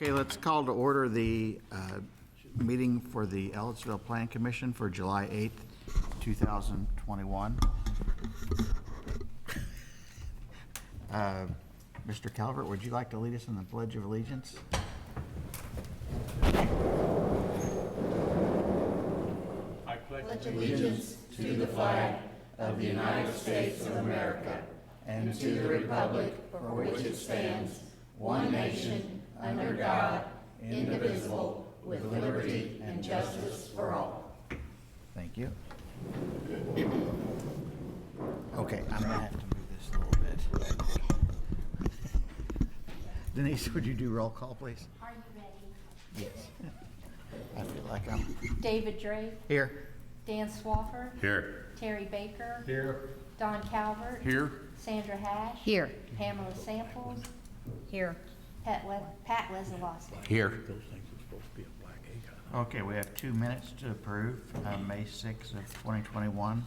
Okay, let's call to order the meeting for the Ellettsville Plan Commission for July 8th, 2021. Mr. Calvert, would you like to lead us in the Pledge of Allegiance? I pledge allegiance to the flag of the United States of America and to the republic for which it stands, one nation, under God, indivisible, with liberty and justice for all. Thank you. Okay, I'm going to have to move this a little bit. Denise, would you do roll call, please? Are you ready? Yes. I feel like I'm David Drake, here. Dan Swafford, Here. Terry Baker, Here. Don Calvert, Here. Sandra Hash, Here. Pamela Samples, Here. Pat Wesolowski. Here. Those things are supposed to be a black ink on Okay, we have 2 minutes to approve. May 6th of 2021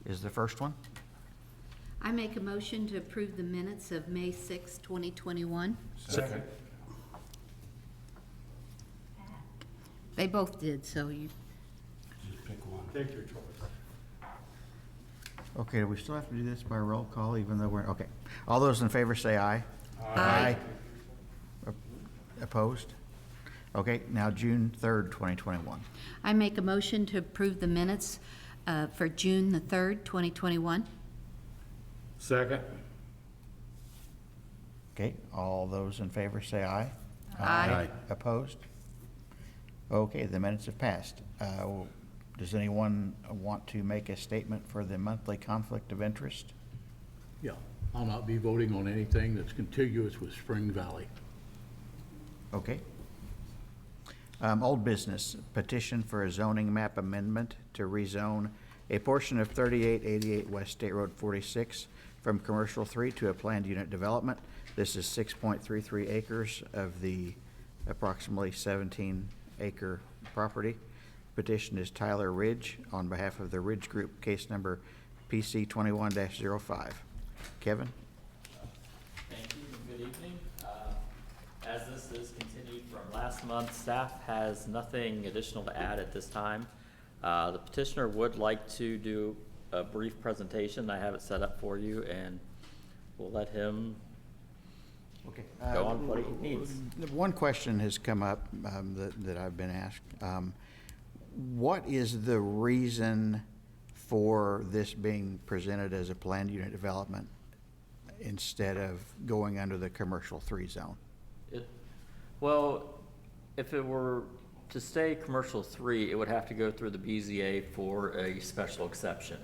is the first one. I make a motion to approve the minutes of May 6, 2021. Second. They both did, so you, Just pick one. Take your choice. Okay, do we still have to do this by roll call even though we're, okay. All those in favor say aye. Aye. Opposed? Okay, now June 3rd, 2021. I make a motion to approve the minutes for June the 3rd, 2021. Second. Okay, all those in favor say aye. Aye. Opposed? Okay, the minutes have passed. Does anyone want to make a statement for the monthly conflict of interest? Yeah, I'll not be voting on anything that's contiguous with Spring Valley. Okay. Old business, petition for a zoning map amendment to rezone a portion of 3888 West State Road 46 from Commercial 3 to a planned unit development. This is 6.33 acres of the approximately 17-acre property. Petition is Tyler Ridge on behalf of the Ridge Group, case number PC 21-05. Kevin? Thank you and good evening. As this is continued from last month, staff has nothing additional to add at this time. The petitioner would like to do a brief presentation. I have it set up for you and we'll let him Okay. go on what he needs. One question has come up that I've been asked. What is the reason for this being presented as a planned unit development instead of going under the commercial 3 zone? Well, if it were to stay commercial 3, it would have to go through the BZA for a special exception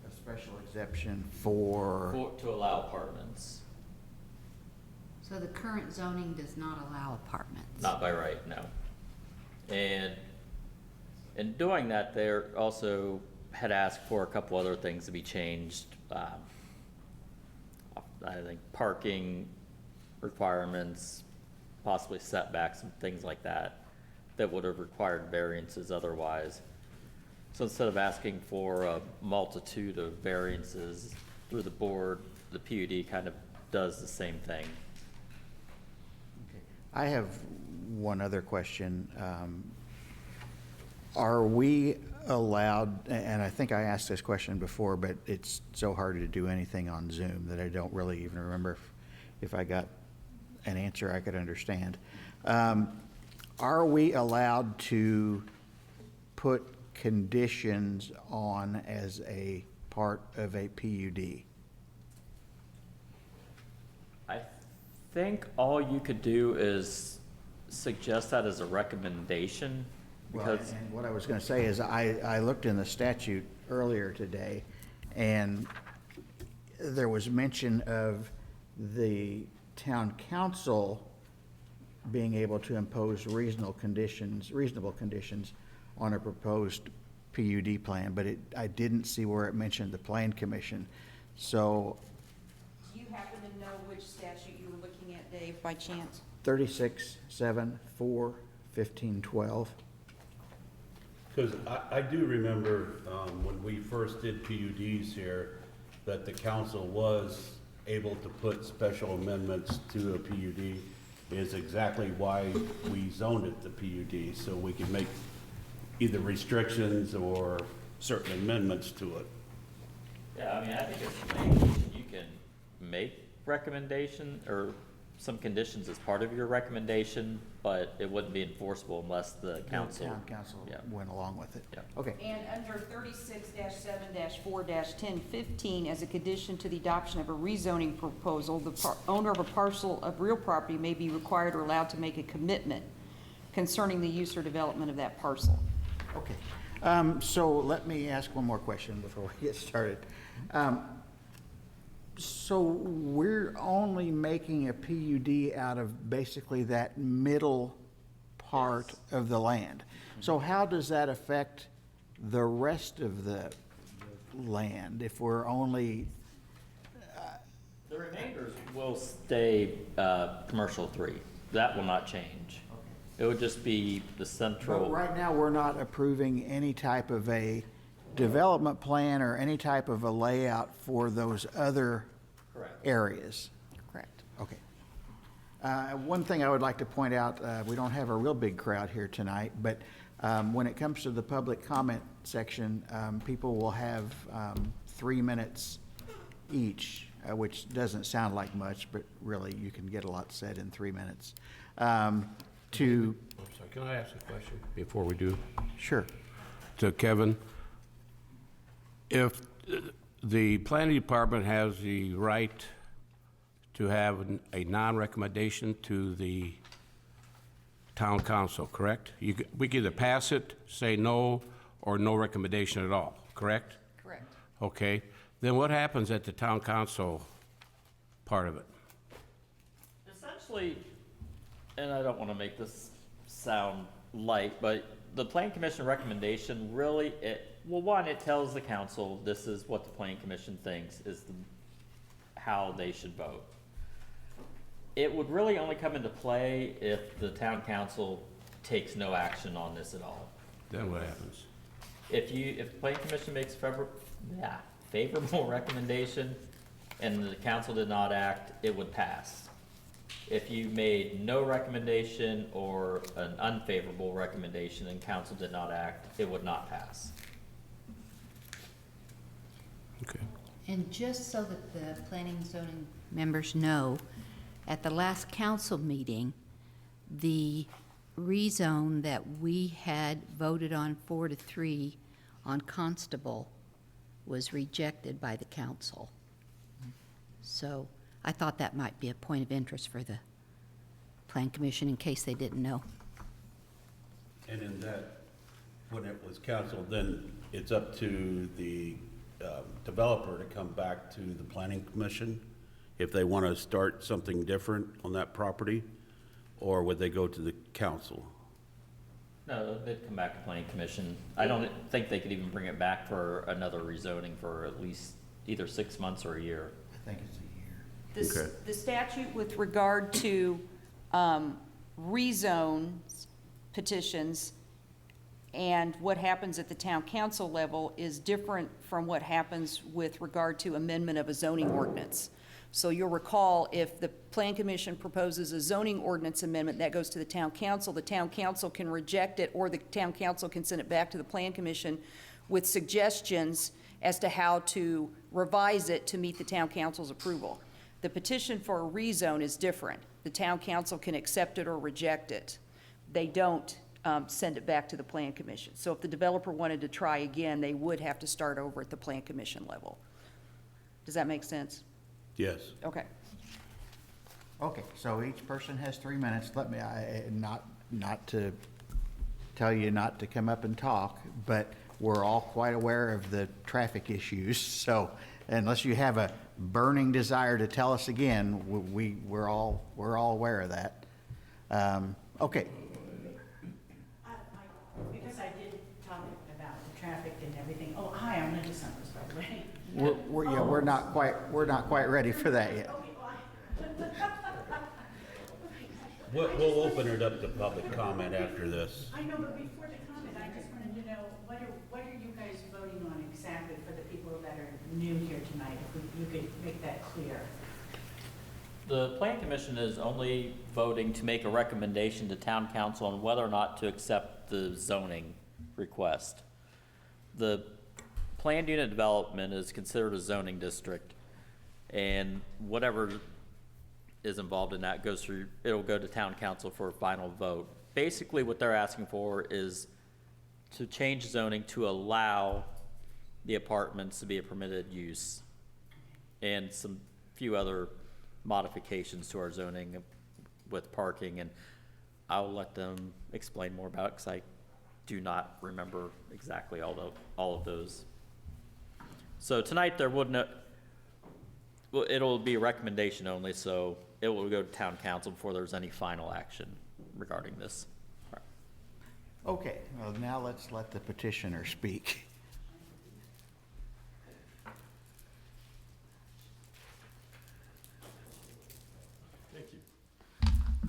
A special exception for, to allow apartments. So the current zoning does not allow apartments. Not by right, no. And in doing that, they also had asked for a couple other things to be changed. I think parking requirements, possibly setbacks and things like that, that would have required variances otherwise. So instead of asking for a multitude of variances through the board, the PUD kind of does the same thing. I have one other question. Are we allowed, and I think I asked this question before, but it's so hard to do anything on Zoom that I don't really even remember if I got an answer I could understand. Are we allowed to put conditions on as a part of a PUD? I think all you could do is suggest that as a recommendation, because And what I was going to say is I looked in the statute earlier today, and there was mention of the town council being able to impose reasonable conditions on a proposed PUD plan, but I didn't see where it mentioned the plan commission. So Do you happen to know which statute you were looking at, Dave, by chance? 36-7-4-15-12. Because I do remember when we first did PUDs here, that the council was able to put special amendments to a PUD. is exactly why we zoned it the PUD, so we could make either restrictions or certain amendments to it. Yeah, I mean, I think it's the Plan Commission, you can make recommendation or some conditions as part of your recommendation, but it wouldn't be enforceable unless the council. Town council Yeah. went along with it. Yeah. Okay. And under 36-7-4-1015, as a condition to the adoption of a rezoning proposal, the owner of a parcel of real property may be required or allowed to make a commitment concerning the use or development of that parcel. Okay. So let me ask one more question before we get started. So we're only making a PUD out of basically that middle part of the land. So how does that affect the rest of the land if we're only, The remainders will stay, commercial 3. That will not change. It would just be the but central. right now, we're not approving any type of a development plan or any type of a layout for those other Correct. areas? Correct. Okay. One thing I would like to point out, we don't have a real big crowd here tonight, but when it comes to the public comment section, people will have 3 minutes each, which doesn't sound like much, but really you can get a lot said in 3 minutes. I'm sorry, can I ask a question before we do? Sure. To Kevin, if the planning department has the right to have a non-recommendation to the town council, correct? We can either pass it, say no, or no recommendation at all, correct? Correct. Okay, then what happens at the town council part of it? Essentially, and I don't want to make this sound light, but the Plan Commission recommendation really, one, it tells the council this is what the Plan Commission thinks is how they should vote. It would really only come into play if the town council takes no action on this at all. Then what happens? If the Plan Commission makes favorable recommendation and the council did not act, it would pass. If you made no recommendation or an unfavorable recommendation and council did not act, it would not pass. Okay. And just so that the planning and zoning members know, at the last council meeting, the rezone that we had voted on 4-3 on Constable was rejected by the council. So I thought that might be a point of interest for the Plan Commission in case they didn't know. And in that, when it was canceled, then it's up to the developer to come back to the planning commission if they want to start something different on that property, or would they go to the council? No, they'd come back to Planning Commission. I don't think they could even bring it back for another rezoning for at least either 6 months or a year. I think it's a year. Okay. The statute with regard to rezones petitions and what happens at the town council level is different from what happens with regard to amendment of a zoning ordinance. So you'll recall, if the Plan Commission proposes a zoning ordinance amendment, that goes to the town council can reject it, or the town council can send it back to the Plan Commission with suggestions as to how to revise it to meet the town council's approval. The petition for a rezone is different. The town council can accept it or reject it. They don't send it back to the Plan Commission. So if the developer wanted to try again, they would have to start over at the Plan Commission level. Does that make sense? Yes. Okay. Okay, so each person has 3 minutes. Let me, not to tell you not to come up and talk, but we're all quite aware of the traffic issues. So unless you have a burning desire to tell us again, we're all aware of that. Okay. Because I did talk about the traffic and everything. Oh, hi, I'm Linda Summers, by the way. We're not quite ready for that yet. We'll open it up to public comment after this. I know, but before the comment, I just wanted to know, what are you guys voting on exactly for the people that are new here tonight? If you could make that clear. The planning commission is only voting to make a recommendation to town council on whether or not to accept the zoning request. The planned unit development is considered a zoning district, and whatever is involved in that goes through, it'll go to town council for a final vote. Basically, what they're asking for is to change zoning to allow the apartments to be a permitted use, and some few other modifications to our zoning with parking, and I'll let them explain more about it, because I do not remember exactly all of those. So tonight, there wouldn't, well, it'll be a recommendation only, so it will go to town council before there's any final action regarding this. Okay, well, now let's let the petitioner speak.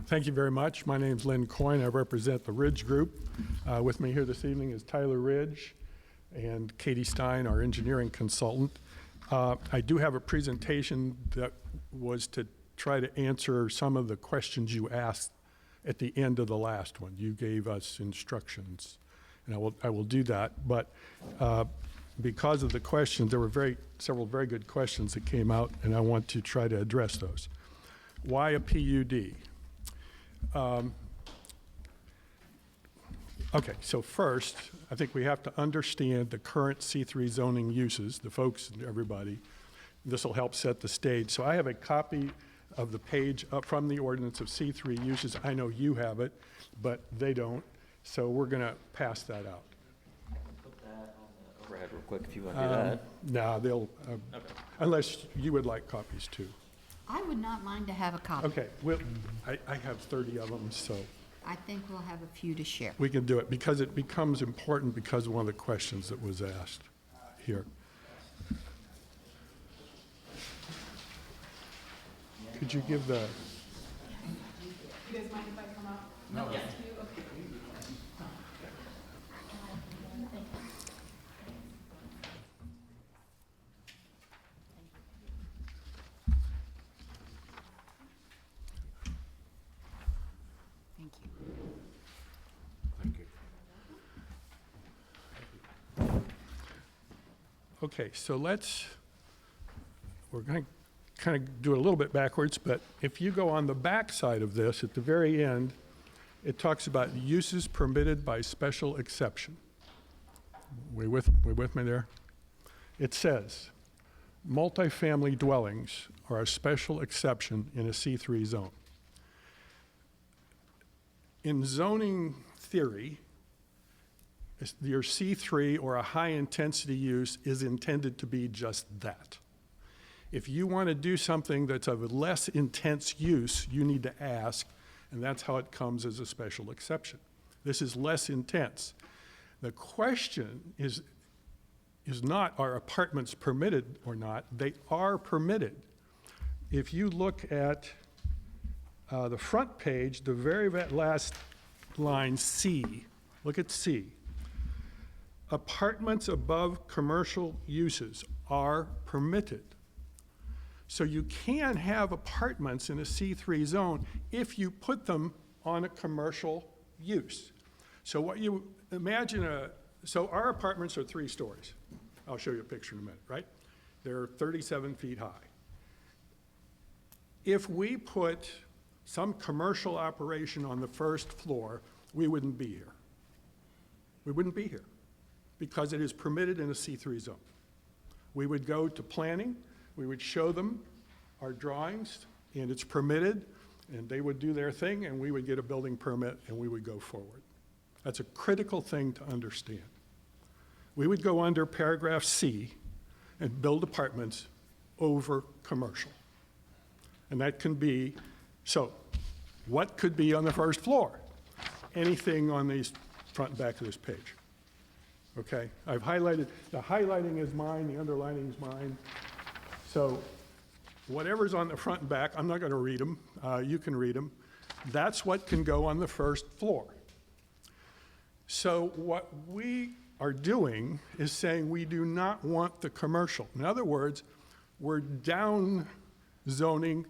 Thank you very much. My name's Lynn Coyne. I represent the Ridge Group. With me here this evening is Tyler Ridge and Katie Stein, our engineering consultant. I do have a presentation that was to try to answer some of the questions you asked at the end of the last one. You gave us instructions, and I will do that. But because of the questions, there were several very good questions that came out, and I want to try to address those. Why a PUD? Okay, so first, I think we have to understand the current C3 zoning uses, the folks and everybody. This will help set the stage. So I have a copy of the page up from the ordinance of C3 uses. I know you have it, but they don't. So we're going to pass that out. Put that on the overhead real quick if you want to do that. No, they'll, Okay. unless you would like copies too. I would not mind to have a copy. Okay, well, I have 30 of them, so I think we'll have a few to share. we can do it because it becomes important because of one of the questions that was asked here. Could you give the, You guys mind if I come up? No. Yes. Okay. Thank you. Thank you. okay, so we're going to kind of do it a little bit backwards, but if you go on the back side of this, at the very end, it talks about uses permitted by special exception. We with me there? It says, multifamily dwellings are a special exception in a C3 zone. In zoning theory, your C3 or a high-intensity use is intended to be just that. If you want to do something that's of a less intense use, you need to ask, and that's how it comes as a special exception. This is less intense. The question is not, are apartments permitted or not? They are permitted. If you look at the front page, the very last line, C, look at C. Apartments above commercial uses are permitted. So you can have apartments in a C3 zone if you put them on a commercial use. So what you imagine, so our apartments are 3 stories. I'll show you a picture in a minute, right? They're 37 feet high. If we put some commercial operation on the first floor, we wouldn't be here. We wouldn't be here because it is permitted in a C3 zone. We would go to planning, we would show them our drawings, and it's permitted, and they would do their thing, and we would get a building permit, and we would go forward. That's a critical thing to understand. We would go under paragraph C and build apartments over commercial. And that can be, so what could be on the first floor? Anything on these front and back of this page. Okay, I've highlighted, the highlighting is mine, the underlining is mine. So whatever's on the front and back, I'm not going to read them. You can read them. That's what can go on the first floor. So what we are doing is saying we do not want the commercial. In other words, we're down zoning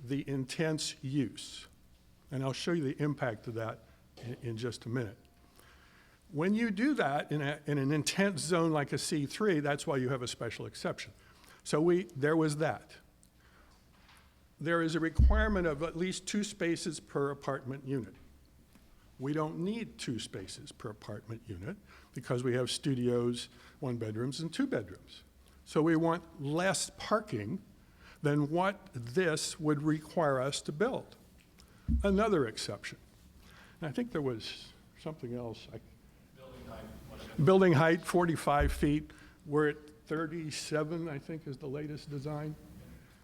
the intense use. And I'll show you the impact of that in just a minute. When you do that in an intense zone like a C3, that's why you have a special exception. So there was that. There is a requirement of at least 2 spaces per apartment unit. We don't need 2 spaces per apartment unit because we have studios, 1 bedrooms, and 2 bedrooms. So we want less parking than what this would require us to build. Another exception. And I think there was something else. Building height, 45 feet. We're at 37, I think, is the latest design.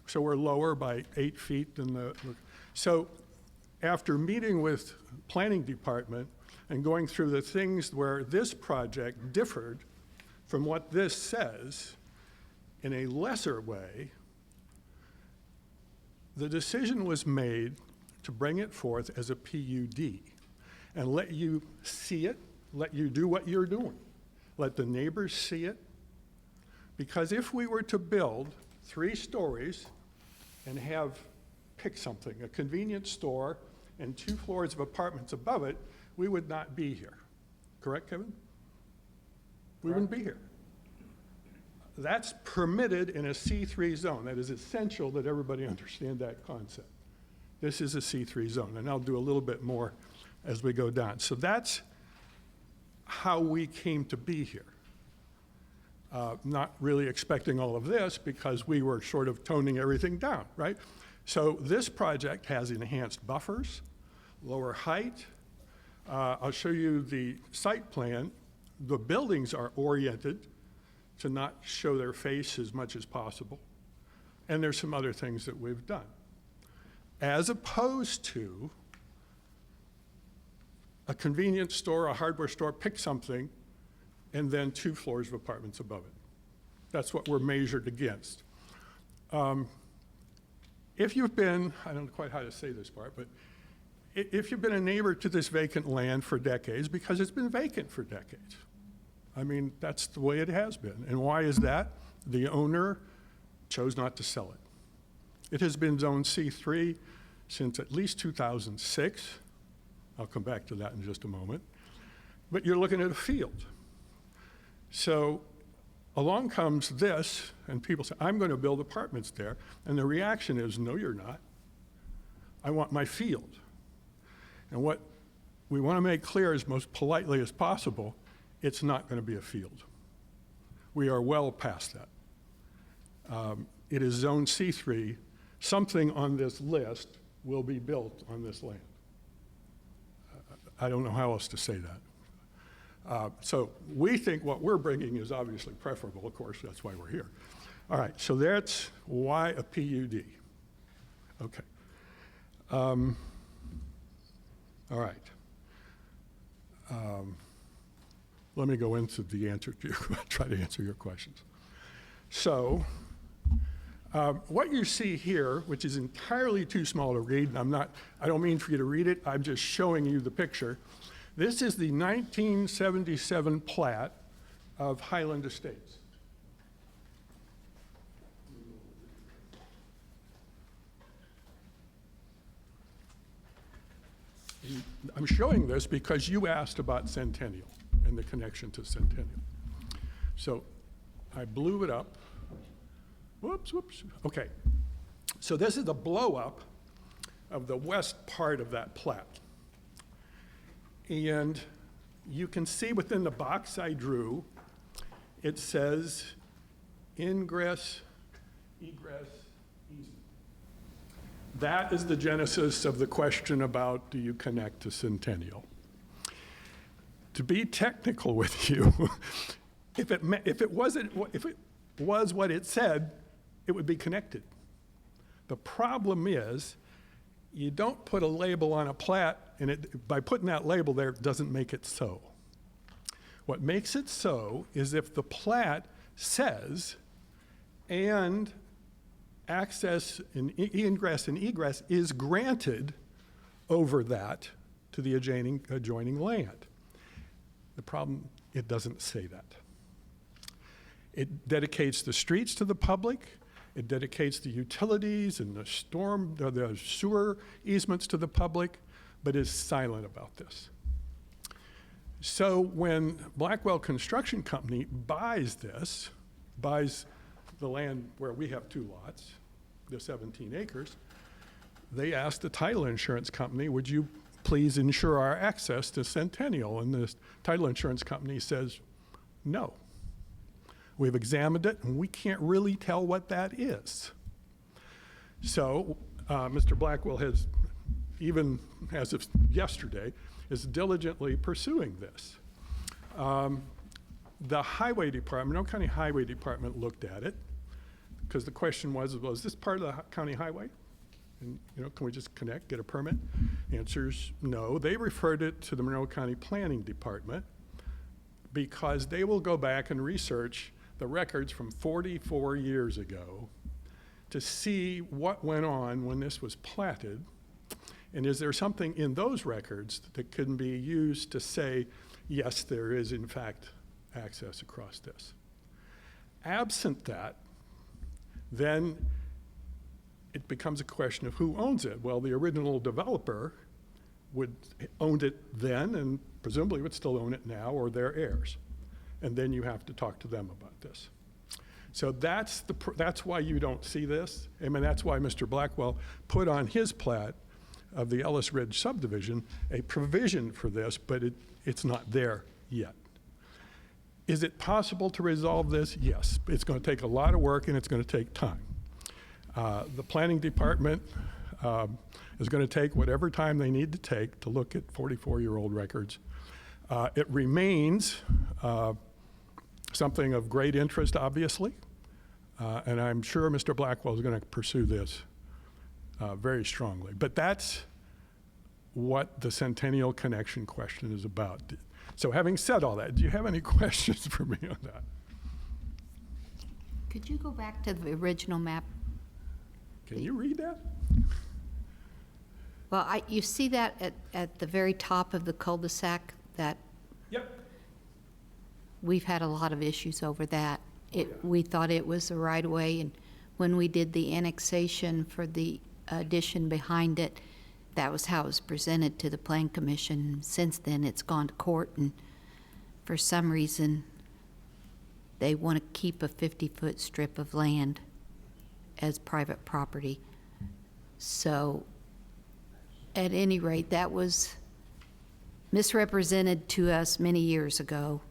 So we're lower by 8 feet than so after meeting with planning department and going through the things where this project differed from what this says in a lesser way, the decision was made to bring it forth as a PUD and let you see it, let you do what you're doing. Let the neighbors see it. Because if we were to build 3 stories and have, pick something, a convenience store and 2 floors of apartments above it, we would not be here. Correct, Kevin? We wouldn't be here. That's permitted in a C3 zone. That is essential that everybody understand that concept. This is a C3 zone, and I'll do a little bit more as we go down. So that's how we came to be here. Not really expecting all of this because we were sort of toning everything down, right? So this project has enhanced buffers, lower height. I'll show you the site plan. The buildings are oriented to not show their face as much as possible. And there's some other things that we've done. As opposed to a convenience store, a hardware store, pick something, and then 2 floors of apartments above it. That's what we're measured against. If you've been, I don't know quite how to say this part, but if you've been a neighbor to this vacant land for decades, because it's been vacant for decades. I mean, that's the way it has been. And why is that? The owner chose not to sell it. It has been zoned C3 since at least 2006. I'll come back to that in just a moment. But you're looking at a field. So along comes this, and people say, I'm going to build apartments there. And the reaction is, no, you're not. I want my field. And what we want to make clear as most politely as possible, it's not going to be a field. We are well past that. It is zone C3. Something on this list will be built on this land. I don't know how else to say that. So we think what we're bringing is obviously preferable. Of course, that's why we're here. All right, so that's why a PUD. Okay. All right. Let me go into the answer to try to answer your questions. So what you see here, which is entirely too small to read, and I don't mean for you to read it, I'm just showing you the picture. This is the 1977 plat of Highland Estates. I'm showing this because you asked about Centennial and the connection to Centennial. So I blew it up. Whoops. Okay. So this is the blow up of the west part of that plat. And you can see within the box I drew, it says ingress, egress, easement. That is the genesis of the question about, do you connect to Centennial? To be technical with you, if it was what it said, it would be connected. The problem is, you don't put a label on a plat, and by putting that label there, it doesn't make it so. What makes it so is if the plat says, and access and ingress and egress is granted over that to the adjoining land. The problem, it doesn't say that. It dedicates the streets to the public, It dedicates the utilities and the sewer easements to the public, but is silent about this. So when Blackwell Construction Company buys the land where we have 2 lots, the 17 acres, they asked the title insurance company, would you please insure our access to Centennial? And the title insurance company says, no. We've examined it, and we can't really tell what that is. So Mr. Blackwell has, even as of yesterday, is diligently pursuing this. The Highway Department, Monroe County Highway Department looked at it, because the question was, well, is this part of the county highway? And, can we just connect, get a permit? Answer's no. They referred it to the Monroe County Planning Department because they will go back and research the records from 44 years ago to see what went on when this was platted, and is there something in those records that can be used to say, yes, there is in fact access across this. Absent that, then it becomes a question of who owns it. Well, the original developer owned it then and presumably would still own it now, or their heirs. And then you have to talk to them about this. So that's why you don't see this. I mean, that's why Mr. Blackwell put on his plat of the Ellis Ridge subdivision a provision for this, but it's not there yet. Is it possible to resolve this? Yes. It's going to take a lot of work and it's going to take time. The planning department is going to take whatever time they need to take to look at 44-year-old records. It remains something of great interest, obviously, and I'm sure Mr. Blackwell is going to pursue this very strongly. But that's what the Centennial Connection question is about. So having said all that, do you have any questions for me on that? Could you go back to the original map? Can you read that? Well, you see that at the very top of the cul-de-sac, that Yep. we've had a lot of issues over that. We thought it was the right of way, and when we did the annexation for the addition behind it, that was how it was presented to the Plan Commission. Since then, it's gone to court, and for some reason, they want to keep a 50-foot strip of land as private property. So, at any rate, that was misrepresented to us many years ago,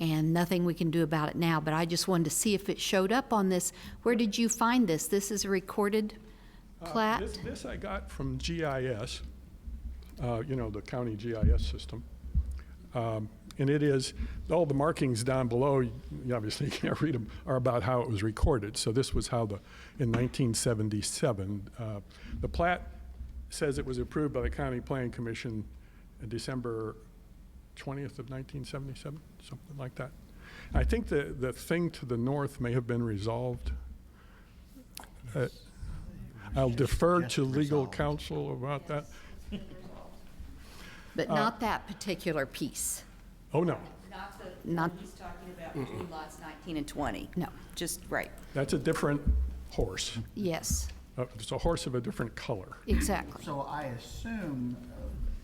and nothing we can do about it now. But I just wanted to see if it showed up on this. Where did you find this? This is a recorded plat? This I got from GIS, the county GIS system. And it is, all the markings down below, you obviously can't read them, are about how it was recorded. So this was how in 1977, the plat says it was approved by the County Planning Commission in December 20th of 1977, something like that. I think the thing to the north may have been resolved. I'll defer to legal counsel about that. But not that particular piece. Oh, no. Not the, Not- he's talking about between lots 19 and 20. No. Just, right. That's a different horse. Yes, It's a horse of a different color. exactly. So I assume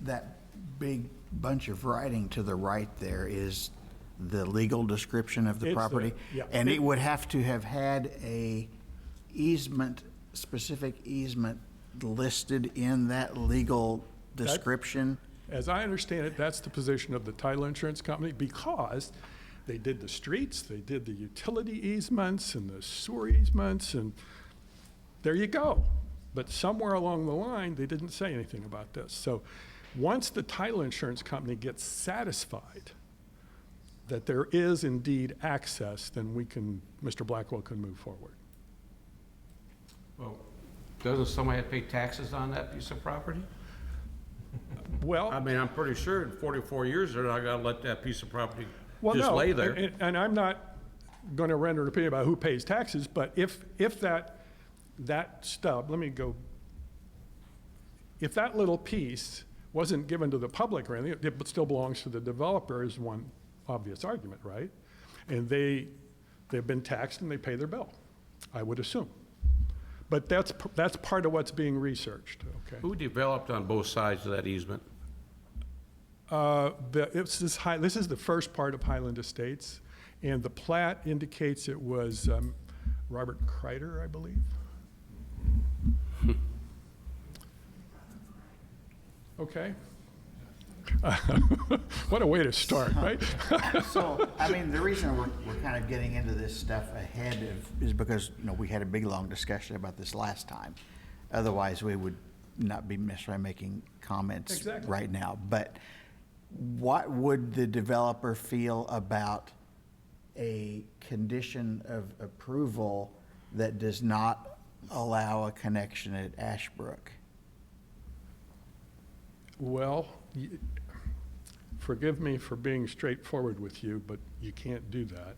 that big bunch of writing to the right there is the legal description of the It's the- property? yeah. And it would have to have had a specific easement listed in that legal description? As I understand it, that's the position of the title insurance company, because they did the streets, they did the utility easements and the sewer easements, and there you go. But somewhere along the line, they didn't say anything about this. So once the title insurance company gets satisfied that there is indeed access, then Mr. Blackwell can move forward. Well, doesn't somebody have to pay taxes on that piece of property? Well, I mean, I'm pretty sure in 44 years, they're not gonna let that piece of property well, just no, lay there. and I'm not going to render an opinion about who pays taxes, but if that stub, if that little piece wasn't given to the public or anything, it still belongs to the developer is one obvious argument, right? And they've been taxed and they pay their bill. I would assume. But that's part of what's being researched, okay? Who developed on both sides of that easement? This is the first part of Highland Estates, and the plat indicates it was Robert Kreider, I believe. Okay. What a way to start, right? So, I mean, the reason we're kind of getting into this stuff ahead of, is because, we had a big, long discussion about this last time. Otherwise, we would not be necessarily making comments Exactly. right now. But what would the developer feel about a condition of approval that does not allow a connection at Ashbrook? Well, forgive me for being straightforward with you, but you can't do that,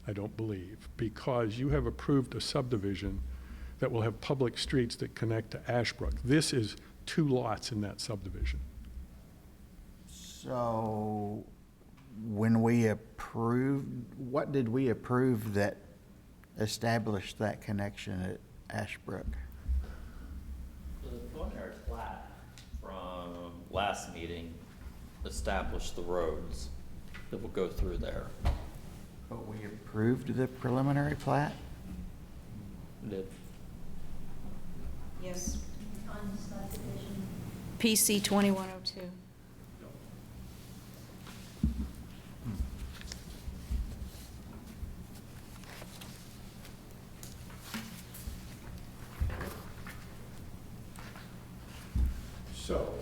I don't believe, because you have approved a subdivision that will have public streets that connect to Ashbrook. This is 2 lots in that subdivision. So, when we approved, what did we approve that established that connection at Ashbrook? The preliminary plat from last meeting established the roads that will go through there. But we approved the preliminary plat? Did- Yes. On the subdivision. PC 2102. So,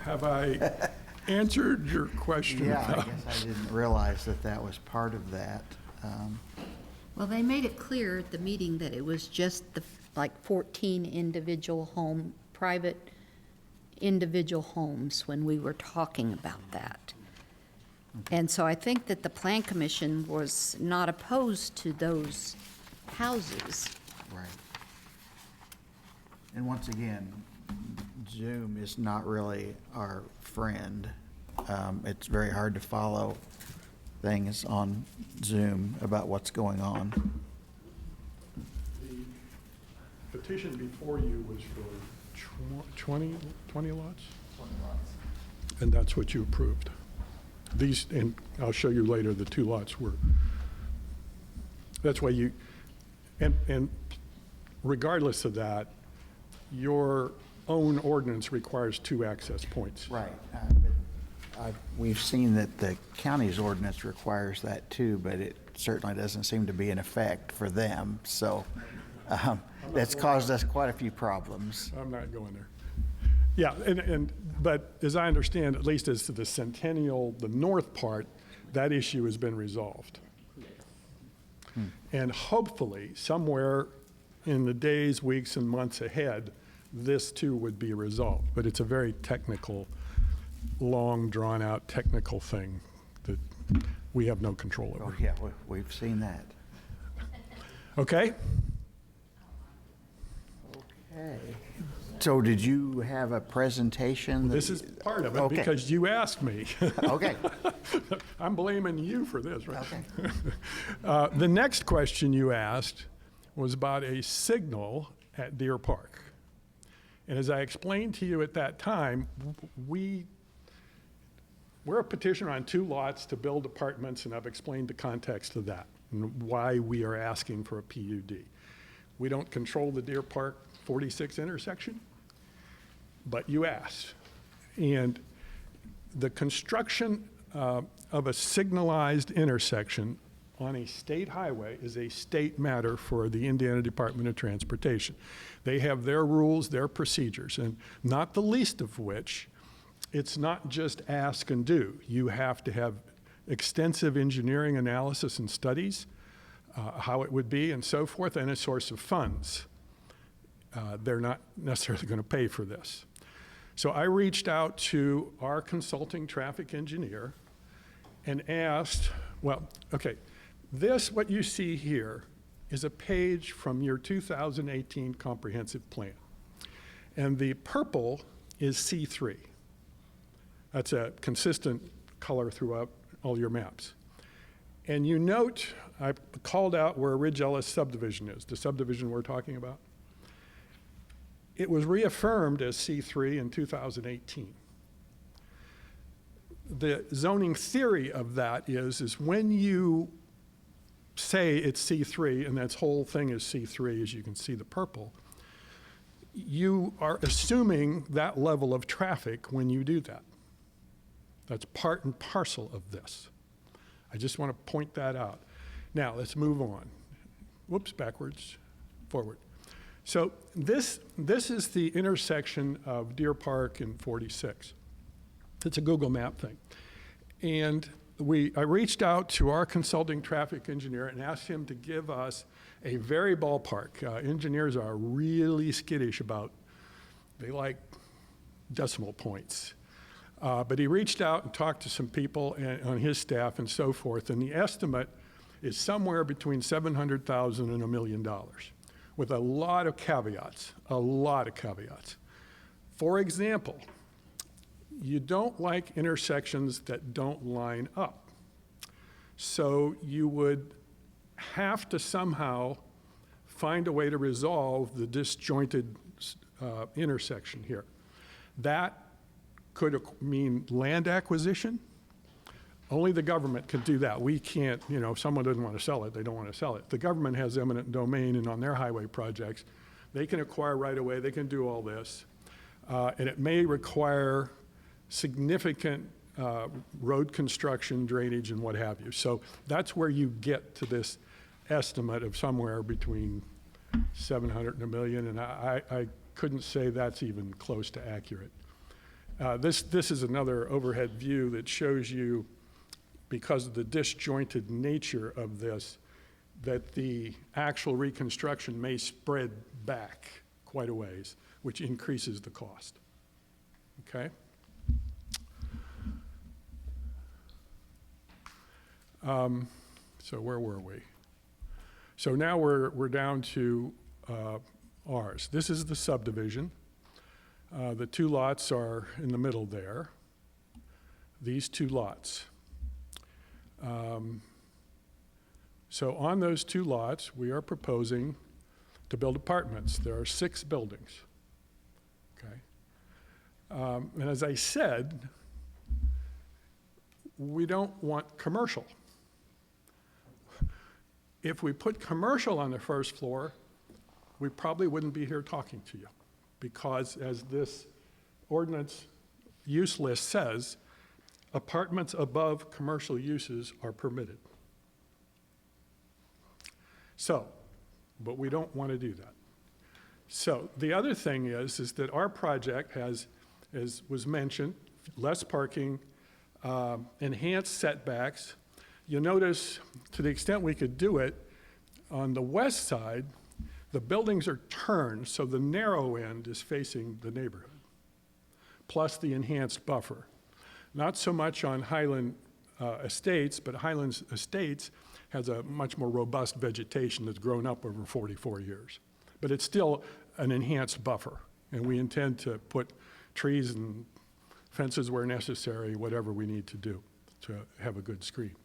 have I answered your question? Yeah, I guess I didn't realize that that was part of that. Well, they made it clear at the meeting that it was just the, 14 private individual homes when we were talking about that. And so I think that the Plan Commission was not opposed to those houses. Right. And once again, Zoom is not really our friend. It's very hard to follow things on Zoom about what's going on. The petition before you was for 20 lots? 20 lots. And that's what you approved. These, and I'll show you later, the 2 lots were, that's why you, and regardless of that, your own ordinance requires 2 access points. Right. We've seen that the county's ordinance requires that too, but it certainly doesn't seem to be in effect for them. So that's caused us quite a few problems. I'm not going there. Yeah, but as I understand, at least as to the Centennial, the north part, that issue has been resolved. And hopefully, somewhere in the days, weeks, and months ahead, this too would be resolved. But it's a very technical, long, drawn-out technical thing that we have no control Oh, over. yeah, we've seen that. Okay? Okay. So did you have a presentation? This is part of it, Okay. because you asked me. Okay. I'm blaming you for this, right? Okay. The next question you asked was about a signal at Deer Park. And as I explained to you at that time, we're a petitioner on 2 lots to build apartments, and I've explained the context of that and why we are asking for a PUD. We don't control the Deer Park 46 intersection, but you asked. And the construction of a signalized intersection on a state highway is a state matter for the Indiana Department of Transportation. They have their rules, their procedures, and not the least of which, it's not just ask and do. You have to have extensive engineering analysis and studies, how it would be and so forth, and a source of funds. They're not necessarily going to pay for this. So I reached out to our consulting traffic engineer and asked, well, okay, what you see here is a page from your 2018 comprehensive plan. And the purple is C3. That's a consistent color throughout all your maps. And you note, I called out where Ridge Ellis subdivision is, the subdivision we're talking about. It was reaffirmed as C3 in 2018. The zoning theory of that is when you say it's C3, and that whole thing is C3, as you can see the purple, you are assuming that level of traffic when you do that. That's part and parcel of this. I just want to point that out. Now, let's move on. Whoops, backwards, forward. So this is the intersection of Deer Park and 46. It's a Google map thing. And I reached out to our consulting traffic engineer and asked him to give us a very ballpark. Engineers are really skittish about, they like decimal points. But he reached out and talked to some people on his staff and so forth, and the estimate is somewhere between $700,000 and $1 million, with a lot of caveats, For example, you don't like intersections that don't line up. So you would have to somehow find a way to resolve the disjointed intersection here. That could mean land acquisition. Only the government can do that. We can't, if someone doesn't want to sell it, they don't want to sell it. The government has eminent domain, and on their highway projects, they can acquire right away, they can do all this. And it may require significant road construction, drainage, and what have you. So that's where you get to this estimate of somewhere between 700 and $1 million, and I couldn't say that's even close to accurate. This is another overhead view that shows you, because of the disjointed nature of this, that the actual reconstruction may spread back quite a ways, which increases the cost. Okay? So where were we? So now we're down to ours. This is the subdivision. The two lots are in the middle there. These two lots. So on those two lots, we are proposing to build apartments. There are 6 buildings. Okay. And as I said, we don't want commercial. If we put commercial on the first floor, we probably wouldn't be here talking to you, because as this ordinance use list says, apartments above commercial uses are permitted. So, but we don't want to do that. So the other thing is that our project has, as was mentioned, less parking, enhanced setbacks. You'll notice, to the extent we could do it, on the west side, the buildings are turned, so the narrow end is facing the neighborhood, plus the enhanced buffer. Not so much on Highland Estates, but Highlands Estates has a much more robust vegetation that's grown up over 44 years. But it's still an enhanced buffer, and we intend to put trees and fences where necessary, whatever we need to do to have a good screen.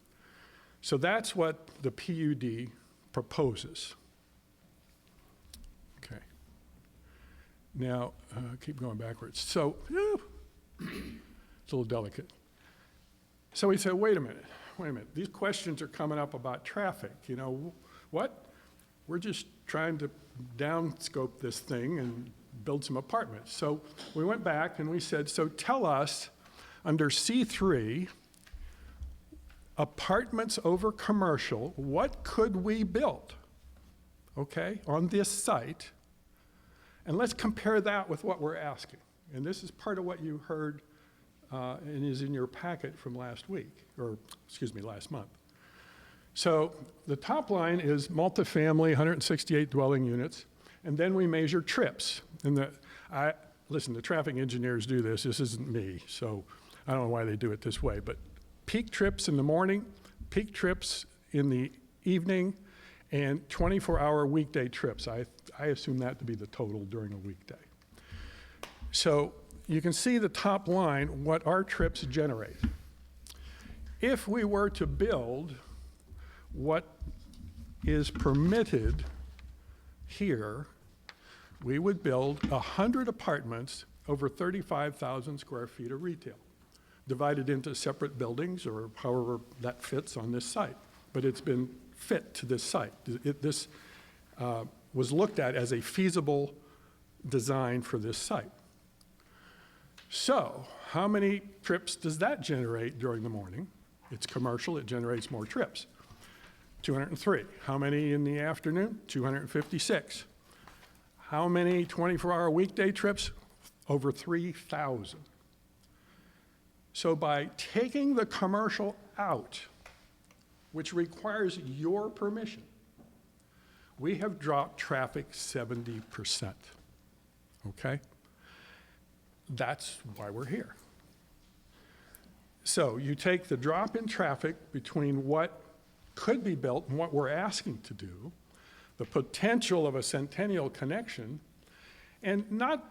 So that's what the PUD proposes. Okay. Now, keep going backwards. So, it's a little delicate. So we said, wait a minute. These questions are coming up about traffic. What? We're just trying to downscope this thing and build some apartments. So we went back and we said, so tell us, under C3, apartments over commercial, what could we build, okay, on this site? And let's compare that with what we're asking. And this is part of what you heard and is in your packet from last week, or excuse me, last month. So the top line is multifamily, 168 dwelling units, and then we measure trips. And listen, the traffic engineers do this. This isn't me, so I don't know why they do it this way, but peak trips in the morning, peak trips in the evening, and 24-hour weekday trips. I assume that to be the total during a weekday. So you can see the top line, what our trips generate. If we were to build what is permitted here, we would build 100 apartments over 35,000 square feet of retail, divided into separate buildings or however that fits on this site. But it's been fit to this site. This was looked at as a feasible design for this site. So how many trips does that generate during the morning? It's commercial, it generates more trips. 203. How many in the afternoon? 256. How many 24-hour weekday trips? Over 3,000. So by taking the commercial out, which requires your permission, we have dropped traffic 70%, okay? That's why we're here. So you take the drop in traffic between what could be built and what we're asking to do, the potential of a Centennial connection, and not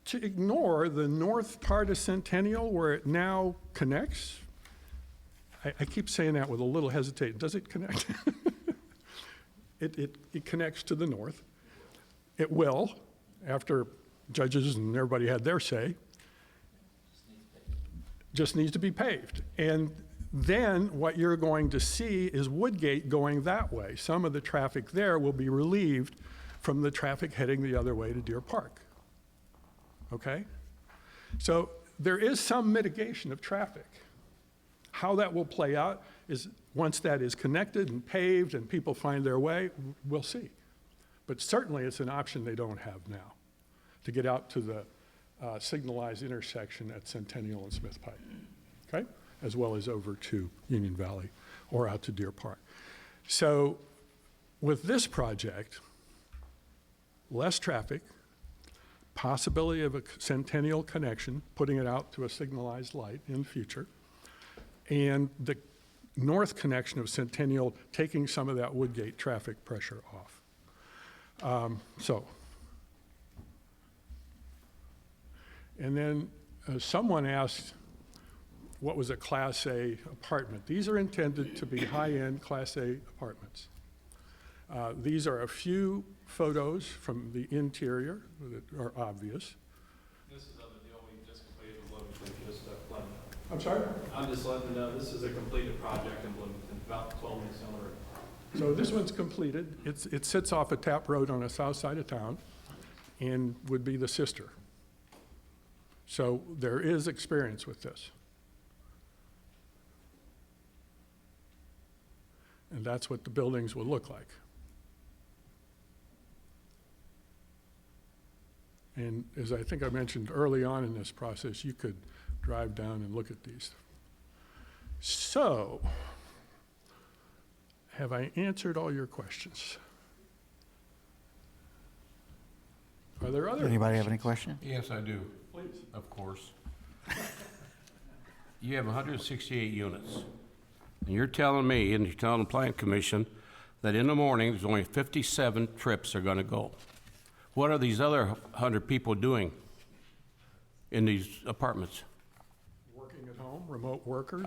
to ignore the north part of Centennial where it now connects. I keep saying that with a little hesitation. Does it connect? It connects to the north. It will, after judges and everybody had their say. Just needs to be paved. And then what you're going to see is Woodgate going that way. Some of the traffic there will be relieved from the traffic heading the other way to Deer Park. Okay? So there is some mitigation of traffic. How that will play out is once that is connected and paved and people find their way, we'll see. But certainly it's an option they don't have now to get out to the signalized intersection at Centennial and Smith Pike, okay? As well as over to Union Valley or out to Deer Park. So with this project, less traffic, possibility of a Centennial connection, putting it out to a signalized light in the future, and the north connection of Centennial taking some of that Woodgate traffic pressure off. And then someone asked, what was a Class A apartment? These are intended to be high-end Class A apartments. These are a few photos from the interior that are obvious. This is of the deal we just completed in Bloomington, just Bloomington. I'm sorry? I'm just letting you know, this is a completed project in Bloomington, about 12 minutes down the road. So this one's completed. It sits off a tap road on the south side of town and would be the sister. So there is experience with this. And that's what the buildings will look like. And as I think I mentioned early on in this process, you could drive down and look at these. So, have I answered all your questions? Are there other? Anybody have any questions? Yes, I do. Please. Of course. You have 168 units. And you're telling me, and you're telling the Plan Commission, that in the morning, there's only 57 trips are gonna go. What are these other 100 people doing in these apartments? Working at home, remote workers?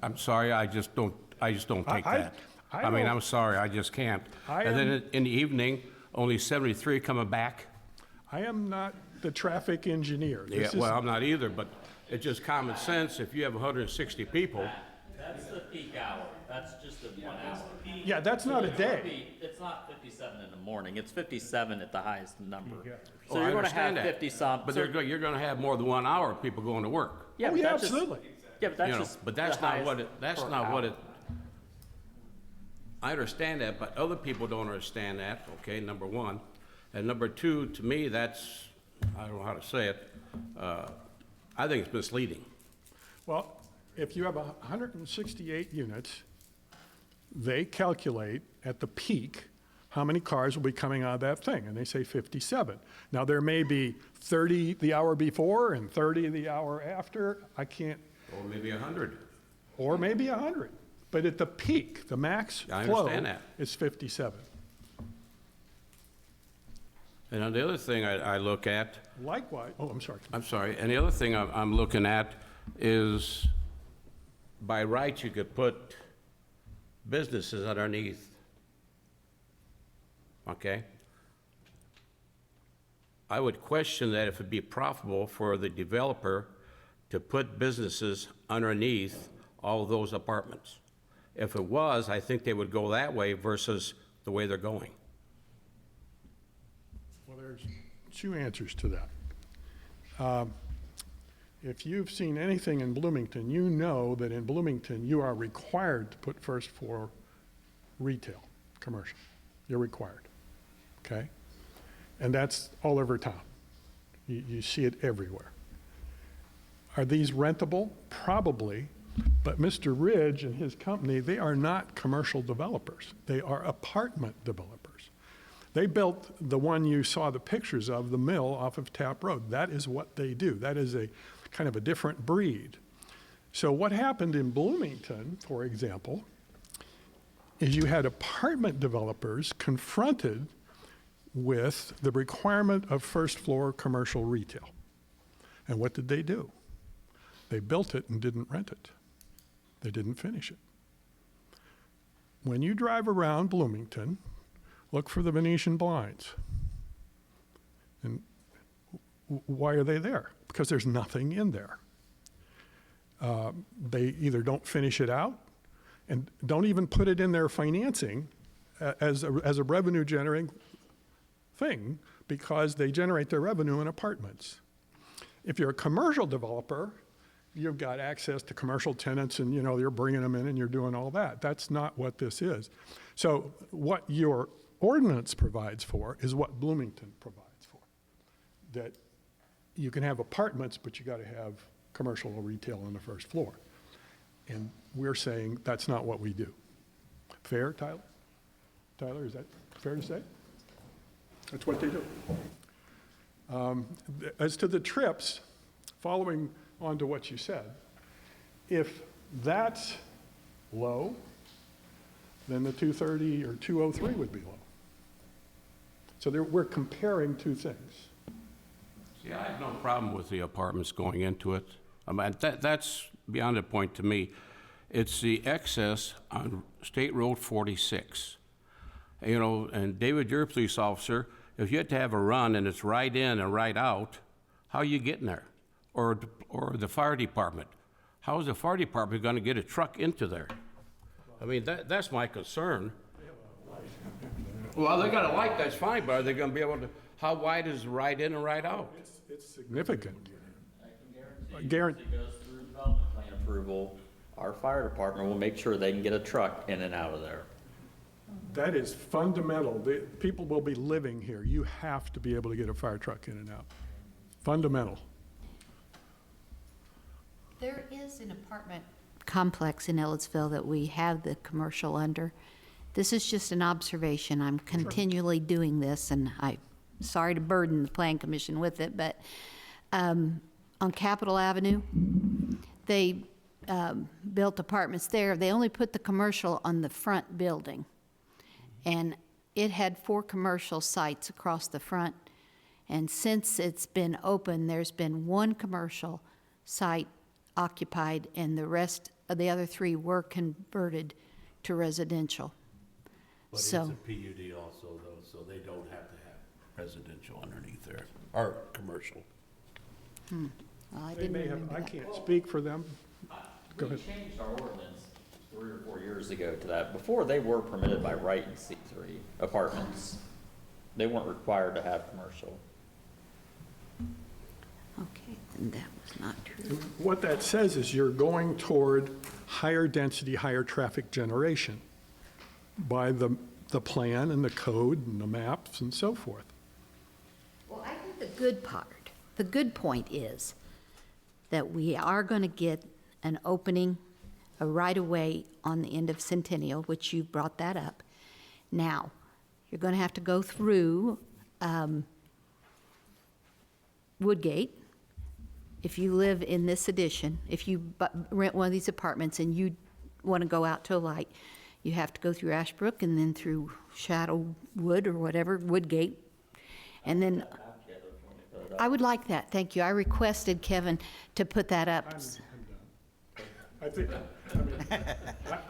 I'm sorry, I just don't take that. I I mean, don't- I'm sorry, I just can't. I And then am- in the evening, only 73 coming back? I am not the traffic engineer. Yeah, This is- well, I'm not either, but it's just common sense, if you have 160 people, That's the peak hour. That's just a 1 hour. Yeah, that's not a day. It's not 57 in the morning. It's 57 at the highest number. Oh, So I you're gonna understand have that. 50 some. But so- you're gonna have more than 1 hour of people going to work. Yeah, Oh, but yeah, that's just- absolutely. Yeah, but that's You know, just. but that's the not highest what it, that's per not what hour. it, I understand that, but other people don't understand that, okay, number one. And number two, to me, that's, I don't know how to say it, I think it's misleading. Well, if you have 168 units, they calculate at the peak how many cars will be coming out of that thing, and they say 57. Now, there may be 30 the hour before and 30 the hour after. I can't, Or maybe 100. or maybe 100. But at the peak, the max I flow understand that. is 57. And then the other thing I look at, Likewise, oh, I'm sorry. and the other thing I'm looking at is, by right, you could put businesses underneath. Okay? I would question that if it'd be profitable for the developer to put businesses underneath all those apartments. If it was, I think they would go that way versus the way they're going. Well, there's two answers to that. If you've seen anything in Bloomington, you know that in Bloomington, you are required to put first floor retail, commercial. You're required, okay? And that's all over town. You see it everywhere. Are these rentable? Probably, but Mr. Ridge and his company, they are not commercial developers. They are apartment developers. They built the one you saw the pictures of, the mill off of Tap Road. That is what they do. That is a kind of a different breed. So what happened in Bloomington, for example, is you had apartment developers confronted with the requirement of first floor commercial retail. And what did they do? They built it and didn't rent it. They didn't finish it. When you drive around Bloomington, look for the Venetian blinds. And why are they there? Because there's nothing in there. They either don't finish it out and don't even put it in their financing as a revenue generating thing, because they generate their revenue in apartments. If you're a commercial developer, you've got access to commercial tenants and you're bringing them in and you're doing all that. That's not what this is. So what your ordinance provides for is what Bloomington provides for. That you can have apartments, but you got to have commercial or retail on the first floor. And we're saying that's not what we do. Fair, Tyler? Tyler, is that fair to say? That's what they do. As to the trips, following on to what you said, if that's low, then the 230 or 203 would be low. So we're comparing two things. See, I have no problem with the apartments going into it. I mean, that's beyond a point to me. It's the excess on State Road 46. And David, you're a police officer. If you had to have a run and it's right in and right out, how are you getting there? Or the fire department. How is the fire department going to get a truck into there? I mean, that's my concern. Well, they got a light, that's fine, but are they going to be able to, how wide is right in and right out? It's significant. I can guarantee you, if it goes through development plan approval, our fire department will make sure they can get a truck in and out of there. That is fundamental. People will be living here. You have to be able to get a fire truck in and out. Fundamental. There is an apartment complex in Ellettsville that we have the commercial under. This is just an observation. I'm continually doing this, and I'm sorry to burden the Plan Commission with it, but on Capitol Avenue, they built apartments there. They only put the commercial on the front building. And it had 4 commercial sites across the front. And since it's been open, there's been 1 commercial site occupied, and the rest of the other 3 were converted to residential. But it's So- a PUD also, though, so they don't have to have residential underneath there, or commercial. Well, I They didn't may have, remember I that. can't speak for them. Go We ahead. changed our ordinance 3 or 4 years ago to that. Before, they were permitted by right in C3 apartments. They weren't required to have commercial. Okay, then that was not true. What that says is you're going toward higher density, higher traffic generation by the plan and the code and the maps and so forth. Well, I think the good point is that we are going to get an opening, a right-of-way on the end of Centennial, which you brought that up. Now, you're going to have to go through Woodgate. If you live in this addition, if you rent one of these apartments and you want to go out to a light, you have to go through Ashbrook and then through Shadowwood or whatever, Woodgate. And then, I would like that, thank you. I requested Kevin to put that up. I think,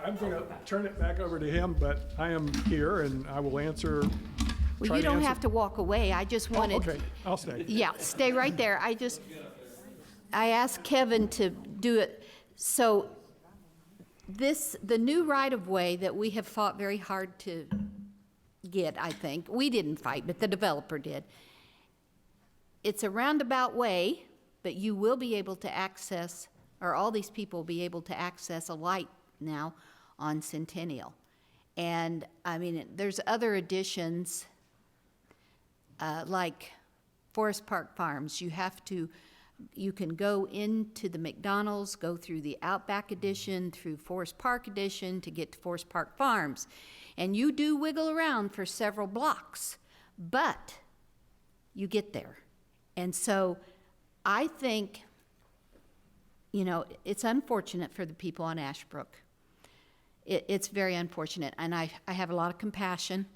I'm going to turn it back over to him, but I am here and I will answer. Well, you don't have to walk away. I just wanted. Okay, I'll stay. Yeah, stay right there. I asked Kevin to do it. So the new right-of-way that we have fought very hard to get, I think, we didn't fight, but the developer did. It's a roundabout way, but you will be able to access, or all these people will be able to access a light now on Centennial. And, I mean, there's other additions, like Forest Park Farms. You can go into the McDonald's, go through the Outback Edition, through Forest Park Edition to get to Forest Park Farms. And you do wiggle around for several blocks, but you get there. And so I think, you know, it's unfortunate for the people on Ashbrook. It's very unfortunate, and I have a lot of compassion.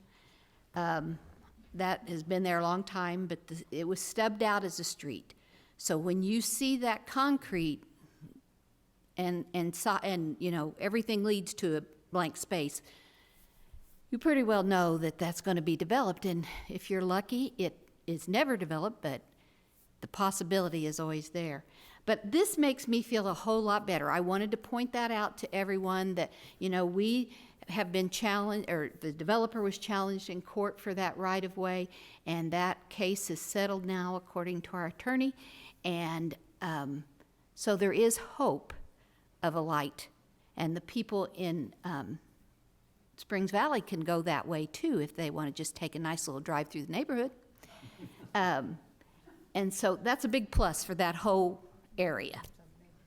That has been there a long time, but it was stubbed out as a street. So when you see that concrete and you know, everything leads to a blank space, you pretty well know that that's going to be developed. And if you're lucky, it is never developed, but the possibility is always there. But this makes me feel a whole lot better. I wanted to point that out to everyone that, you know, we have been challenged, or the developer was challenged in court for that right-of-way, and that case is settled now according to our attorney. And so there is hope of a light, and the people in Springs Valley can go that way too if they want to just take a nice little drive through the neighborhood. And so that's a big plus for that whole area.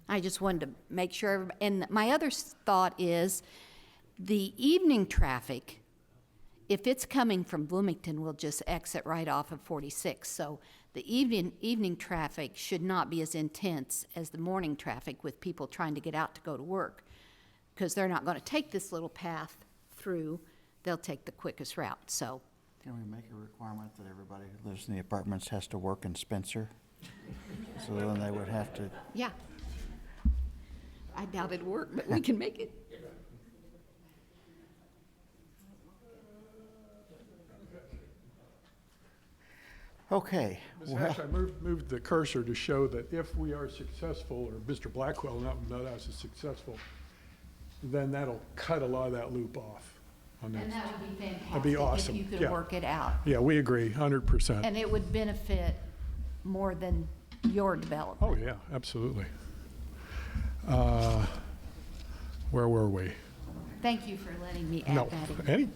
I just wanted to make sure. And my other thought is the evening traffic, if it's coming from Bloomington, will just exit right off of 46. So the evening traffic should not be as intense as the morning traffic with people trying to get out to go to work, because they're not going to take this little path through. They'll take the quickest route. So Can we make a requirement that everybody who lives in the apartments has to work in Spencer? So then they would have to, yeah, I doubt it'd work, but we can make it. okay. Ms. well, Hatch, I moved the cursor to show that if we are successful, or Mr. Blackwell not us is successful, then that'll cut a lot of that loop off. On that. And that would be fantastic. That'd be awesome. If you could Yeah. work it out. Yeah, we agree, 100%. And it would benefit more than your development. Oh, yeah, absolutely. Where were we? Thank you for letting me No, add that in.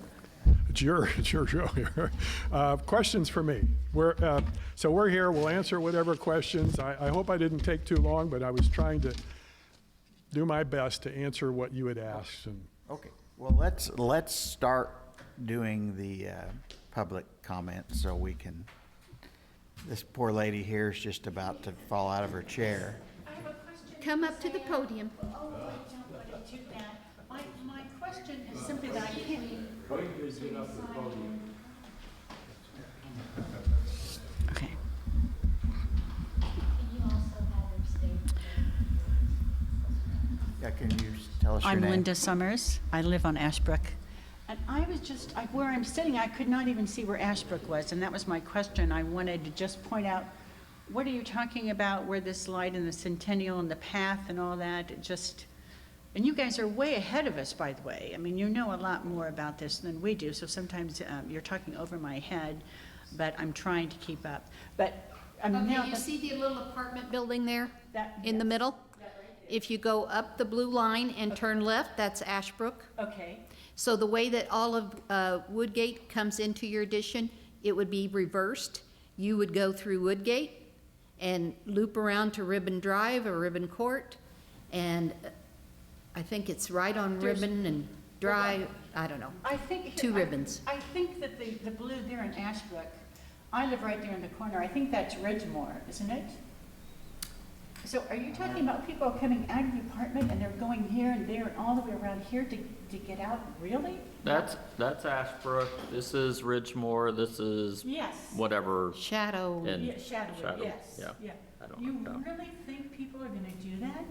it's your show here. Questions for me? So we're here, we'll answer whatever questions. I hope I didn't take too long, but I was trying to do my best to answer what you had asked. And Okay, well, let's start doing the public comment so we can, this poor lady here is just about to fall out of her chair. I have a question. Come up to the podium. Oh, I don't want to do that. My question is simply that I can't. Okay. You also have her state. Yeah, can you tell us your name? I'm Linda Summers. I live on Ashbrook. And I was just, where I'm sitting, I could not even see where Ashbrook was, and that was my question. I wanted to just point out, what are you talking about, where this light and the Centennial and the path and all that? It just, and you guys are way ahead of us, by the way. I mean, you know a lot more about this than we do, so sometimes you're talking over my head, but I'm trying to keep up. But now Okay, you see the little apartment building there That- in the yes. middle? If you go up the blue line and turn left, that's Ashbrook. Okay, So the way that all of Woodgate comes into your addition, it would be reversed. You would go through Woodgate and loop around to Ribbon Drive or Ribbon Court. And I think it's right on Ribbon and Drive, I don't know. I think. Two ribbons. I think that the blue there in Ashbrook, I live right there in the corner, I think that's Ridgemore, isn't it? So are you talking about people coming out of the apartment and they're going here and there and all the way around here to get out, really? That's Ashbrook, this is Ridgemore, this is Yes. whatever. Shadow. And Yeah, Shadowwood, yes, yeah. yeah. I don't You know. really think people are gonna do that?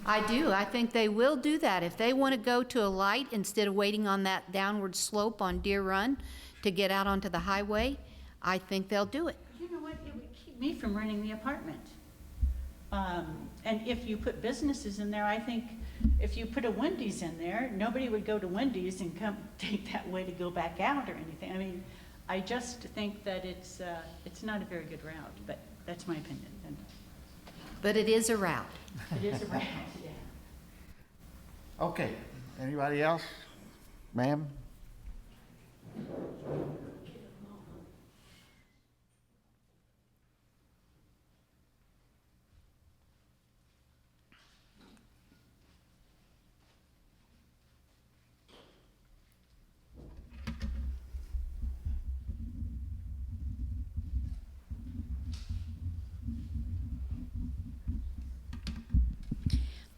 I do. I think they will do that. If they want to go to a light instead of waiting on that downward slope on Deer Run to get out onto the highway, I think they'll do it. You know what, it would keep me from renting the apartment. And if you put businesses in there, I think if you put a Wendy's in there, nobody would go to Wendy's and come take that way to go back out or anything. I mean, I just think that it's not a very good route, but that's my opinion. And But it is a route. it is a route, yeah. Okay, anybody else? Ma'am?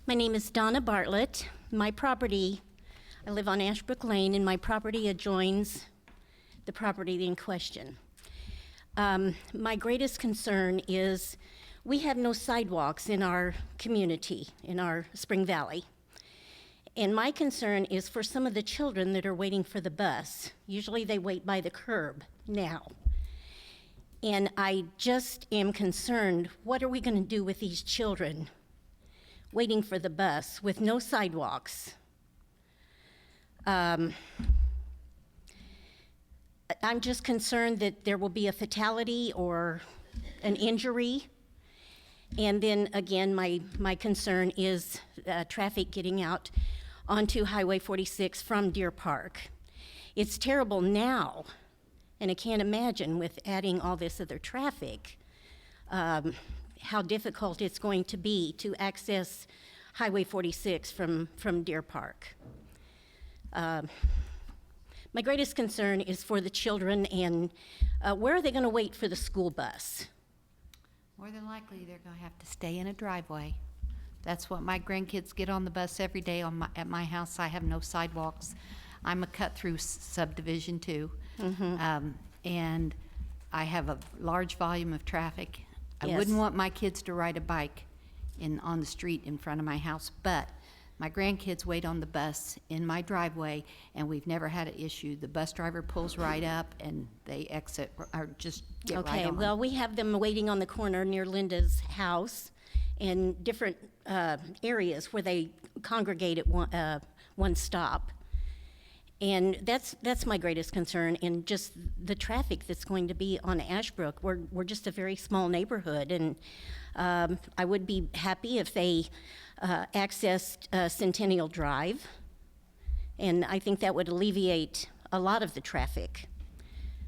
My name is Donna Bartlett. My property, I live on Ashbrook Lane, and my property adjoins the property in question. My greatest concern is we have no sidewalks in our community, in our Spring Valley. And my concern is for some of the children that are waiting for the bus. Usually they wait by the curb now. And I just am concerned, what are we going to do with these children waiting for the bus with no sidewalks? I'm just concerned that there will be a fatality or an injury. And then again, my concern is traffic getting out onto Highway 46 from Deer Park. It's terrible now, and I can't imagine with adding all this other traffic, how difficult it's going to be to access Highway 46 from Deer Park. My greatest concern is for the children, and where are they going to wait for the school bus? More than likely, they're going to have to stay in a driveway. That's what my grandkids get on the bus every day at my house. I have no sidewalks. I'm a cut-through subdivision too. And I have a large volume of traffic. I Yes. wouldn't want my kids to ride a bike on the street in front of my house, but my grandkids wait on the bus in my driveway, and we've never had an issue. The bus driver pulls right up, and they exit or just get right Okay, on. well, we have them waiting on the corner near Linda's house and different areas where they congregate at one stop. And that's my greatest concern, and just the traffic that's going to be on Ashbrook. We're just a very small neighborhood, and I would be happy if they accessed Centennial Drive, and I think that would alleviate a lot of the traffic.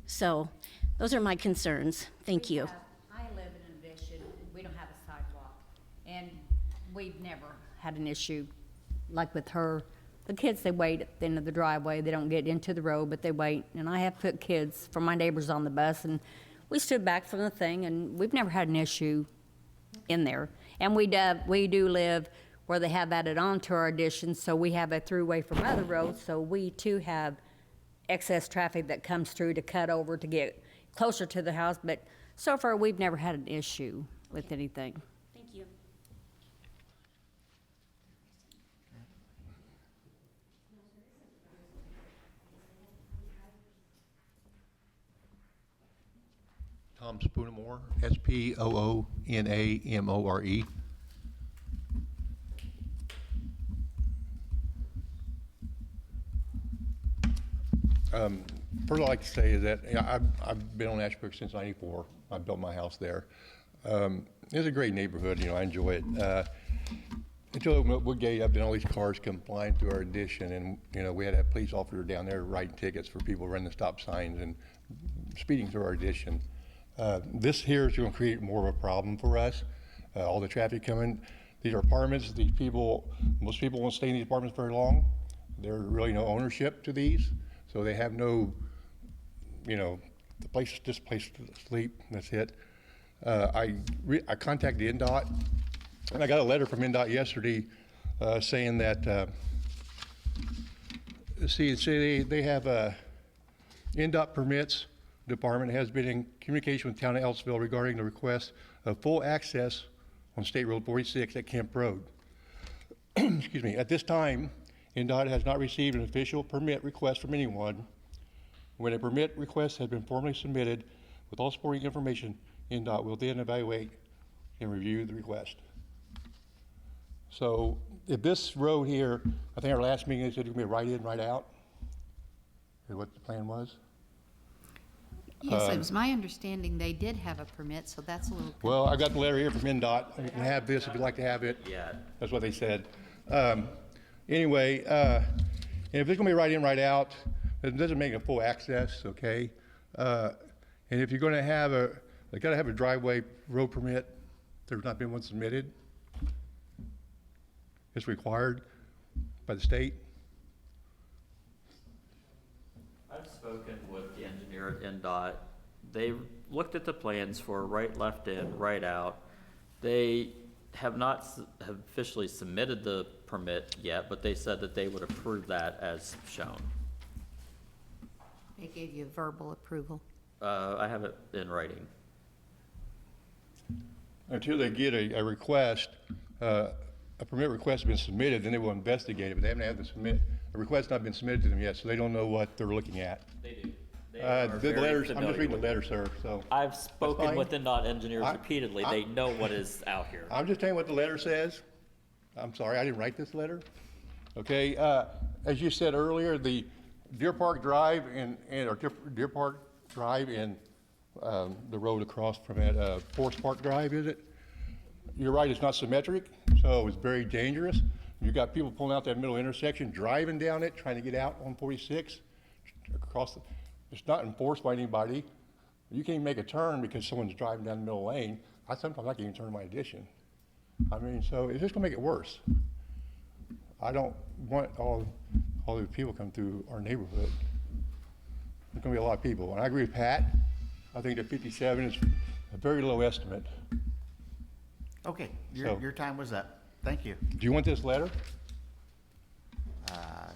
So those are my concerns. Thank you. I live in an addition, we don't have a sidewalk, and we've never had an issue like with her. The kids, they wait at the end of the driveway, they don't get into the road, but they wait, and I have put kids from my neighbors on the bus, and we stood back from the thing, and we've never had an issue in there. And we do live where they have added on to our addition, so we have a throughway from other roads, so we too have excess traffic that comes through to cut over to get closer to the house, but so far, we've never had an issue with anything. Thank you. Tom Spoonamore, Spoonamore. First, I'd like to say is that I've been on Ashbrook since '94. I built my house there. It's a great neighborhood. I enjoy it. Until Woodgate, I've done all these cars come flying through our addition, and we had a police officer down there writing tickets for people running the stop signs and speeding through our addition. This here is going to create more of a problem for us. All the traffic coming. These are apartments. Most people won't stay in these apartments very long. There's really no ownership to these, so they have no, just place to sleep. That's it. I contacted NDOT, and I got a letter from NDOT yesterday saying that they have NDOT permits. Department has been in communication with Town of Ellettsville regarding the request of full access on State Road 46 at Kemp Road. excuse me, at this time, NDOT has not received an official permit request from anyone. When a permit request has been formally submitted with all supporting information, NDOT will then evaluate and review the request. So if this road here, I think our last meeting, they said it would be right in, right out, is what the plan was. Yes, it was my understanding they did have a permit, so that's a little. Well, I got the letter here from NDOT. You can have this if you'd like to have it. Yeah. That's what they said. Anyway, if it's gonna be right in, right out, it doesn't make it full access, okay? And if you're gonna have they gotta have a driveway road permit. There's not been one submitted. It's required by the state. I've spoken with the engineer at NDOT. They looked at the plans for right, left in, right out. They have not have officially submitted the permit yet, but they said that they would approve that as shown. They gave you verbal approval. I have it in writing. Until they get a request, a permit request has been submitted, then they will investigate it, but they haven't had a request not been submitted to them yet, so they don't know what they're looking at. They do. They are The very letters, I'm familiar just reading the with letter, sir, so. I've spoken fine. with NDOT engineers repeatedly. They know what is out here. I'm just telling you what the letter says. I'm sorry, I didn't write this letter. Okay, as you said earlier, the Deer Park Drive or Deer Park Drive and the road across from it, Forest Park Drive, is it? You're right, it's not symmetric, so it's very dangerous. You've got people pulling out that middle intersection, driving down it, trying to get out on 46 across the, it's not enforced by anybody. You can't even make a turn because someone's driving down the middle lane. Sometimes I can't even turn in my addition. I mean, so it's just gonna make it worse. I don't want all the people come through our neighborhood. There's gonna be a lot of people, and I agree with Pat. I think that 57 is a very low estimate. Okay, So- your time was up. Thank you. Do you want this letter? Uh,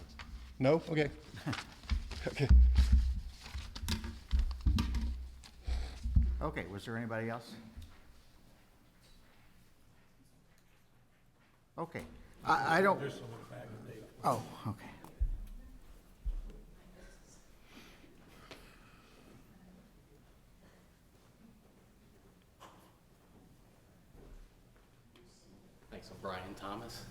No? Okay. Okay. Okay, was there anybody else? Okay, I don't. Oh, okay. Thanks, I'm Brian Thomas.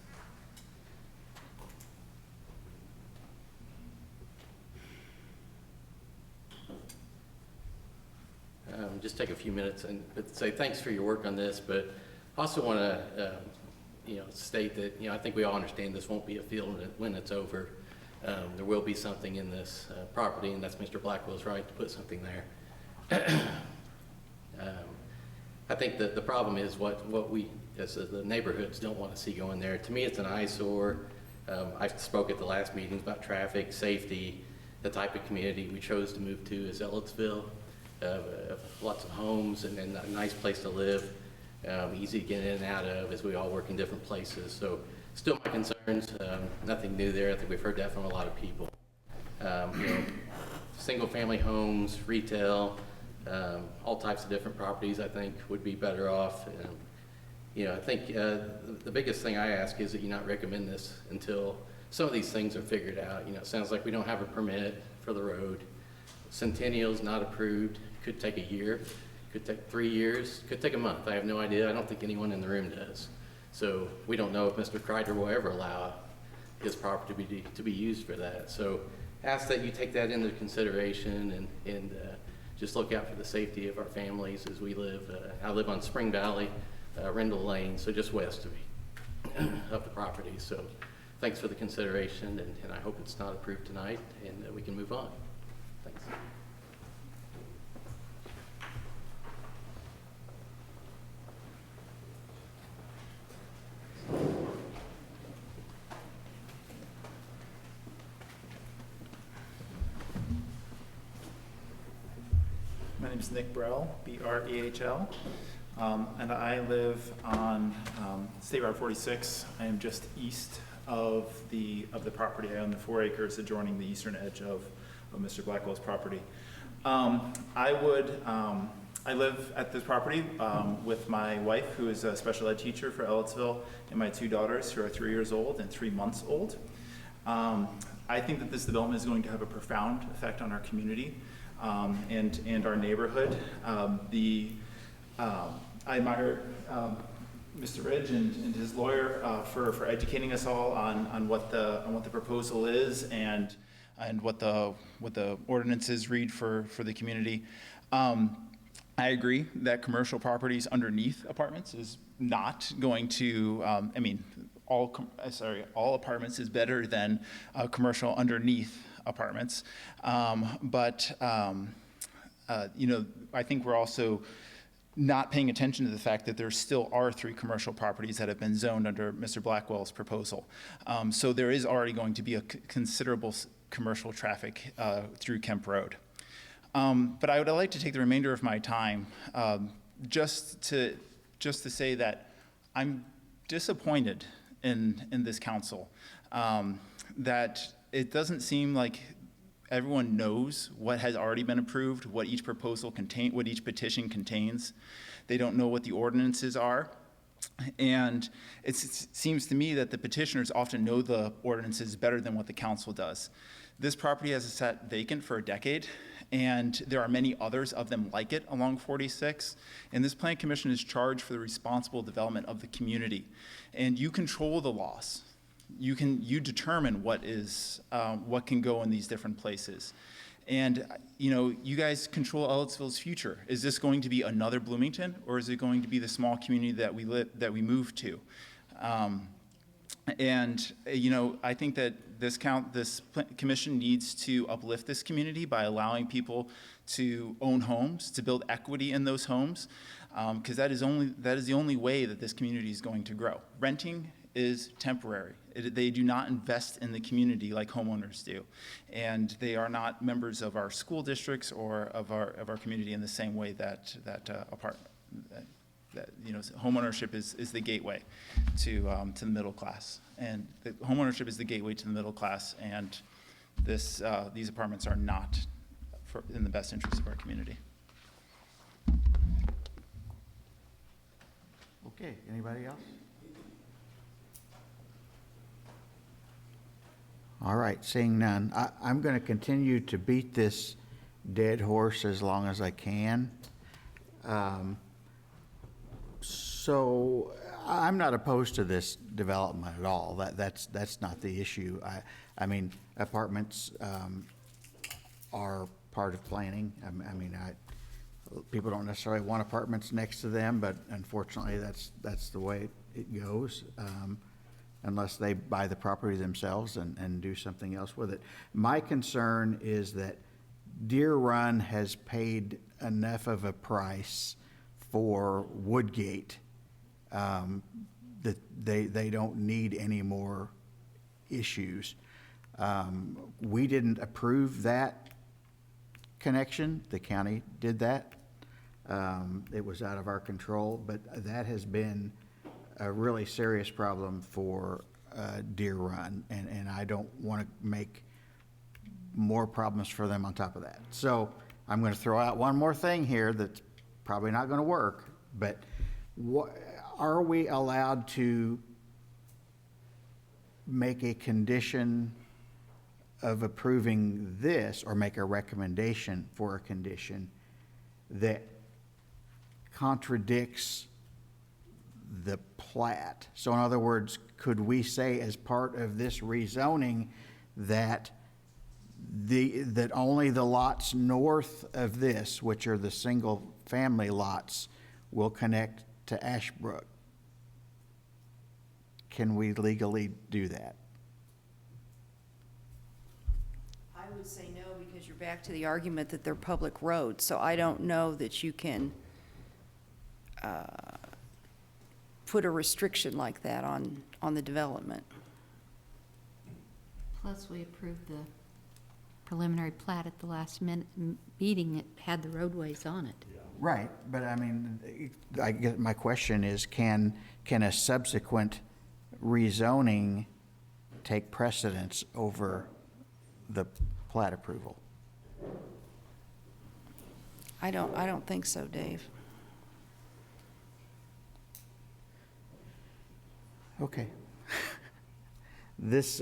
Just take a few minutes and say thanks for your work on this, but also want to, state that, I think we all understand this won't be a field when it's over. There will be something in this property, and that's Mr. Blackwell's right to put something there. I think that the problem is what we, as the neighborhoods, don't want to see going there. To me, it's an eyesore. I spoke at the last meetings about traffic, safety. The type of community we chose to move to is Ellettsville. Lots of homes and a nice place to live, easy to get in and out of as we all work in different places. So still my concerns, nothing new there. I think we've heard that from a lot of people. Single family homes, retail, all types of different properties I think would be better off. I think the biggest thing I ask is that you not recommend this until some of these things are figured out. It sounds like we don't have a permit for the road. Centennial's not approved. Could take a year, could take 3 years, could take a month. I have no idea. I don't think anyone in the room does. So we don't know if Mr. Kreider will ever allow his property to be used for that. So ask that you take that into consideration and just look out for the safety of our families as we live. I live on Spring Valley, Rendell Lane, so just west of me, of the property. So thanks for the consideration, and I hope it's not approved tonight and we can move on. Thanks. My name is Nick Brell, B-R-E-H-L, and I live on State Route 46. I am just east of the property. I own the 4 acres adjoining the eastern edge of Mr. Blackwell's property. I would I live at this property with my wife, who is a special ed teacher for Ellettsville, and my 2 daughters, who are 3 years old and 3 months old. I think that this development is going to have a profound effect on our community and our neighborhood. I admire Mr. Ridge and his lawyer for educating us all on what the proposal is and what the ordinances read for the community. I agree that commercial properties underneath apartments is not going to, all apartments is better than commercial underneath apartments. I think we're also not paying attention to the fact that there still are 3 commercial properties that have been zoned under Mr. Blackwell's proposal. So there is already going to be a considerable commercial traffic through Kemp Road. But I would like to take the remainder of my time just to say that I'm disappointed in this council, that it doesn't seem like everyone knows what has already been approved, what each proposal what each petition contains. They don't know what the ordinances are. And it seems to me that the petitioners often know the ordinances better than what the council does. This property has sat vacant for a decade, and there are many others of them like it along 46. And this Plan Commission is charged for the responsible development of the community. And you control the laws. You determine what can go in these different places. And you guys control Ellettsville's future. Is this going to be another Bloomington, or is it going to be the small community that we move to? I think that this commission needs to uplift this community by allowing people to own homes, to build equity in those homes, because that is the only way that this community is going to grow. Renting is temporary. They do not invest in the community like homeowners do, and they are not members of our school districts or of our community in the same way that homeownership is the gateway to the middle class, and homeownership is the gateway to the middle class, and these apartments are not in the best interest of our community. Okay, anybody else? All right, seeing none, I'm going to continue to beat this dead horse as long as I can. So I'm not opposed to this development at all. That's not the issue. I mean, apartments are part of planning. People don't necessarily want apartments next to them, but unfortunately, that's the way it goes. Unless they buy the property themselves and do something else with it. My concern is that Deer Run has paid enough of a price for Woodgate that they don't need any more issues. We didn't approve that connection. The county did that. It was out of our control, but that has been a really serious problem for Deer Run, and I don't want to make more problems for them on top of that. So I'm going to throw out one more thing here that's probably not going to work, but are we allowed to make a condition of approving this, or make a recommendation for a condition that contradicts the plat? So in other words, could we say as part of this rezoning that only the lots north of this, which are the single family lots, will connect to Ashbrook? Can we legally do that? I would say no, because you're back to the argument that they're public roads, so I don't know that you can put a restriction like that on the development. Plus, we approved the preliminary plat at the last meeting that had the roadways on it. Right, but I mean, I guess my question is, can a subsequent rezoning take precedence over the plat approval? I don't think so, Dave. Okay. This,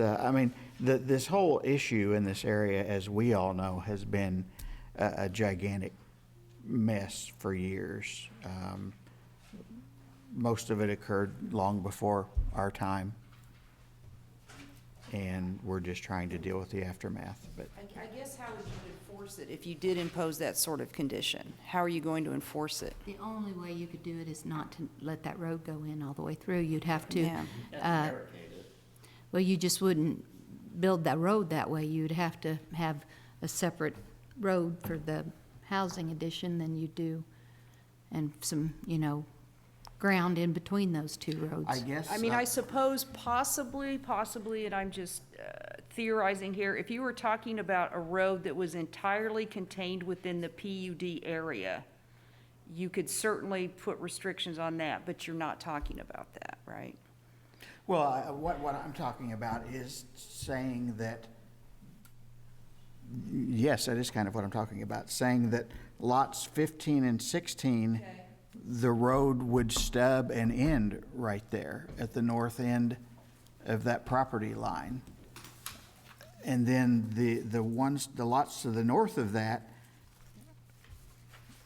this whole issue in this area, as we all know, has been a gigantic mess for years. Most of it occurred long before our time, and we're just trying to deal with the aftermath. But I guess how would you enforce it if you did impose that sort of condition? How are you going to enforce it? The only way you could do it is not to let that road go in all the way through. You'd have to, Yeah. well, you just wouldn't build that road that way. You'd have to have a separate road for the housing addition than you do, and some, ground in between those two roads. I guess. I mean, I suppose possibly, and I'm just theorizing here, if you were talking about a road that was entirely contained within the PUD area, you could certainly put restrictions on that, but you're not talking about that, right? Well, what I'm talking about is saying that, yes, that is kind of what I'm talking about, saying that lots 15 and 16, the road would stub and end right there at the north end of that property line. And then the lots to the north of that,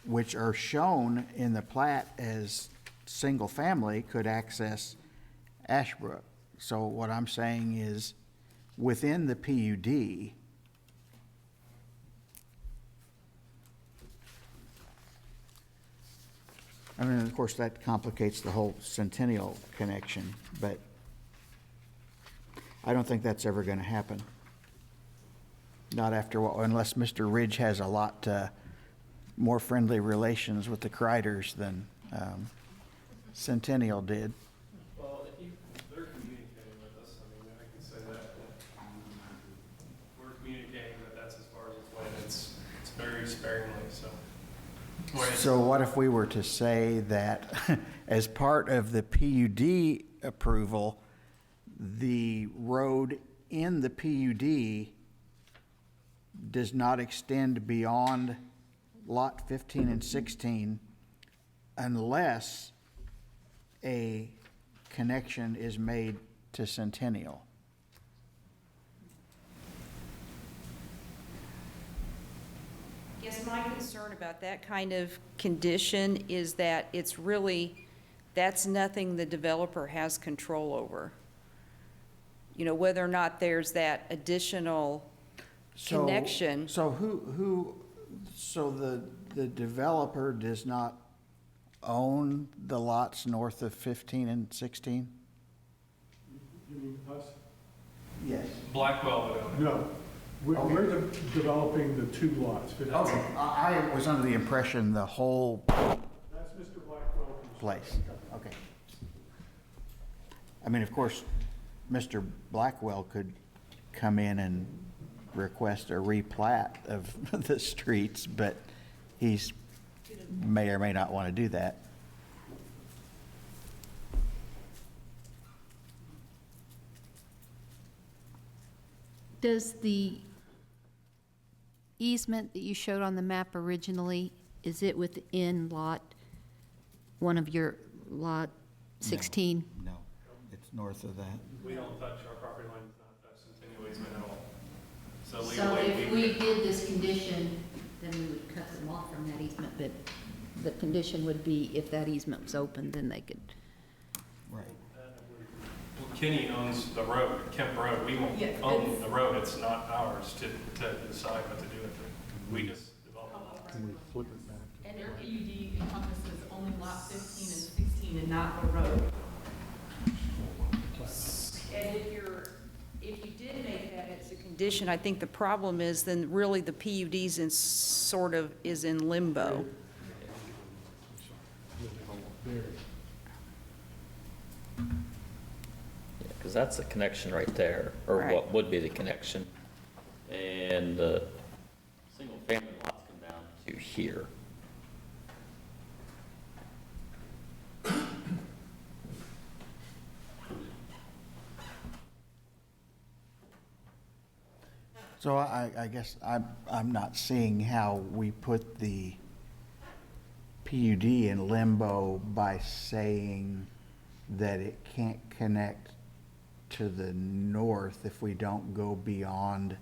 which are shown in the plat as single family, could access Ashbrook. So what I'm saying is, within the PUD, I mean, of course, that complicates the whole Centennial connection, but I don't think that's ever going to happen. Not after, unless Mr. Ridge has a lot more friendly relations with the Kreiders than Centennial did. Well, they're communicating with us, I mean, I can say that. We're communicating that's as far as it's went. It's very sparingly, so. So what if we were to say that as part of the PUD approval, the road in the PUD does not extend beyond lot 15 and 16 unless a connection is made to Centennial? Yes, my concern about that kind of condition is that it's really, that's nothing the developer has control over. Whether or not there's that additional connection. So the developer does not own the lots north of 15 and 16? You mean us? Yes. Blackwell would own it. No. We're developing the two lots. Okay, I was under the impression the whole That's Mr. Blackwell's place. Okay. I mean, of course, Mr. Blackwell could come in and request a replat of the streets, but he's may or may not want to do that. Does the easement that you showed on the map originally, is it within one of your lot 16? No, it's north of that. We don't touch, our property line does not touch Centennial easement at all. So So legally, if we did this condition, then we would cut them off from that easement, but the condition would be if that easement was open, then they could. Right. Well, Kenny owns the road, Kemp Road. We won't own the road. It's not ours to decide what to do with it. We just develop it. Can we flip it back? And their PUD encompasses only lot 15 and 16 and not the road. And if you did make that as a condition, I think the problem is then really the PUD's is in limbo. Because that's the connection right there, or Right. what would be the connection. And the single-family lots come down to here. So I guess I'm not seeing how we put the PUD in limbo by saying that it can't connect to the north if we don't go beyond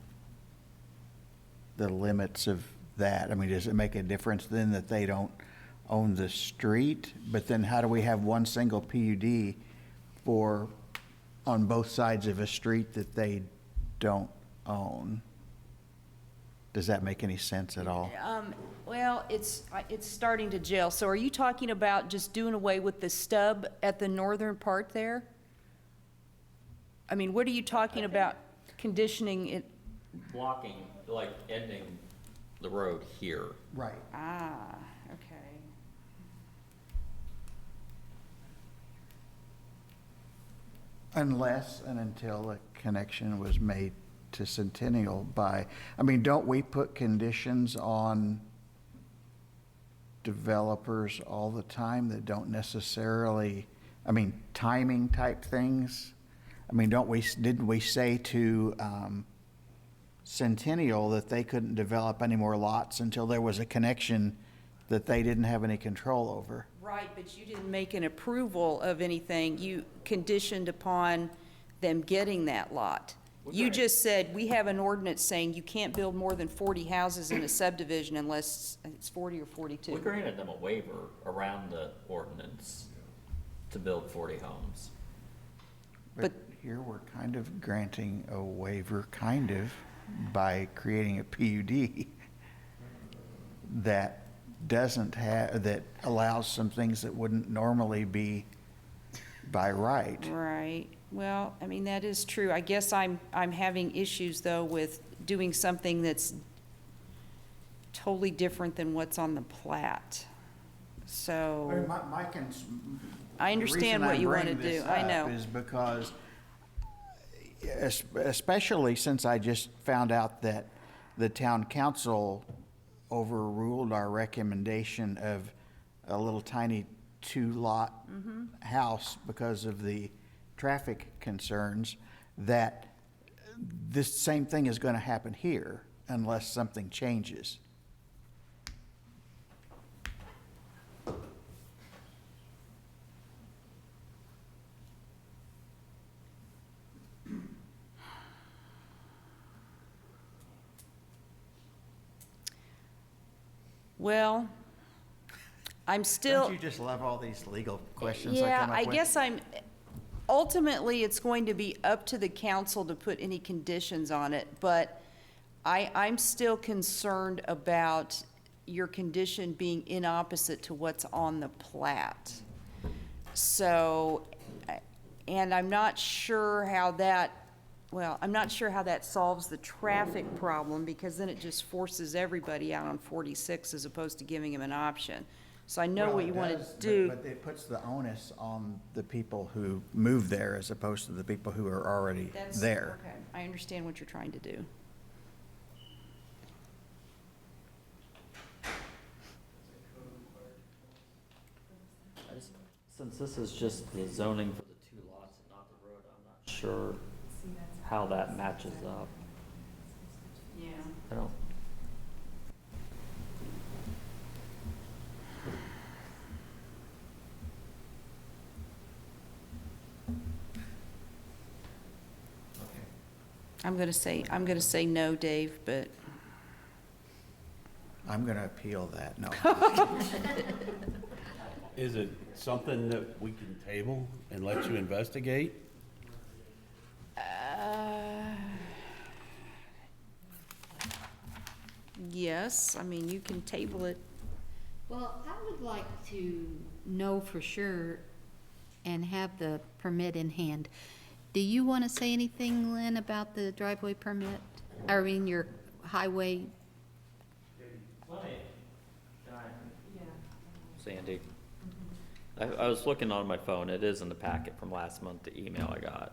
the limits of that? I mean, does it make a difference then that they don't own the street? But then how do we have one single PUD for, on both sides of a street that they don't own? Does that make any sense at all? Well, it's starting to gel. So are you talking about just doing away with the stub at the northern part there? I mean, what are you talking about conditioning it? Blocking, like ending the road here. Right. Ah, okay. Unless and until a connection was made to Centennial by, I mean, don't we put conditions on developers all the time that don't necessarily, I mean, timing type things? I mean, didn't we say to Centennial that they couldn't develop any more lots until there was a connection that they didn't have any control over? Right, but you didn't make an approval of anything. You conditioned upon them getting that lot. You just said, we have an ordinance saying you can't build more than 40 houses in a subdivision unless it's 40 or 42. We granted them a waiver around the ordinance to build 40 homes. But here we're kind of granting a waiver, kind of, by creating a PUD that doesn't have, that allows some things that wouldn't normally be by right. Right. Well, I mean, that is true. I guess I'm having issues, though, with doing something that's totally different than what's on the plat. So, I understand what you want to do. I know. Is because, especially since I just found out that the town council overruled our recommendation of a little tiny two-lot house because of the traffic concerns, that this same thing is going to happen here unless something changes. well, I'm still. Don't you just love all these legal questions I Yeah, come up I with? guess ultimately, it's going to be up to the council to put any conditions on it, but I'm still concerned about your condition being inopposite to what's on the plat. So, and I'm not sure how that, I'm not sure how that solves the traffic problem, because then it just forces everybody out on 46 as opposed to giving them an option. So I know Well, what it you want to does, do. But it puts the onus on the people who move there as opposed to the people who are already there. Okay, I understand what you're trying to do. Since this is just the zoning for the two lots and not the road, I'm not sure how that matches up. Yeah. I don't. I'm gonna say no, Dave, but. I'm going to appeal that, no. Is it something that we can table and let you investigate? Yes, I mean, you can table it. Well, I would like to know for sure and have the permit in hand. Do you want to say anything, Lynn, about the driveway permit? I mean, your highway? Sandy. I was looking on my phone. It is in the packet from last month, the email I got.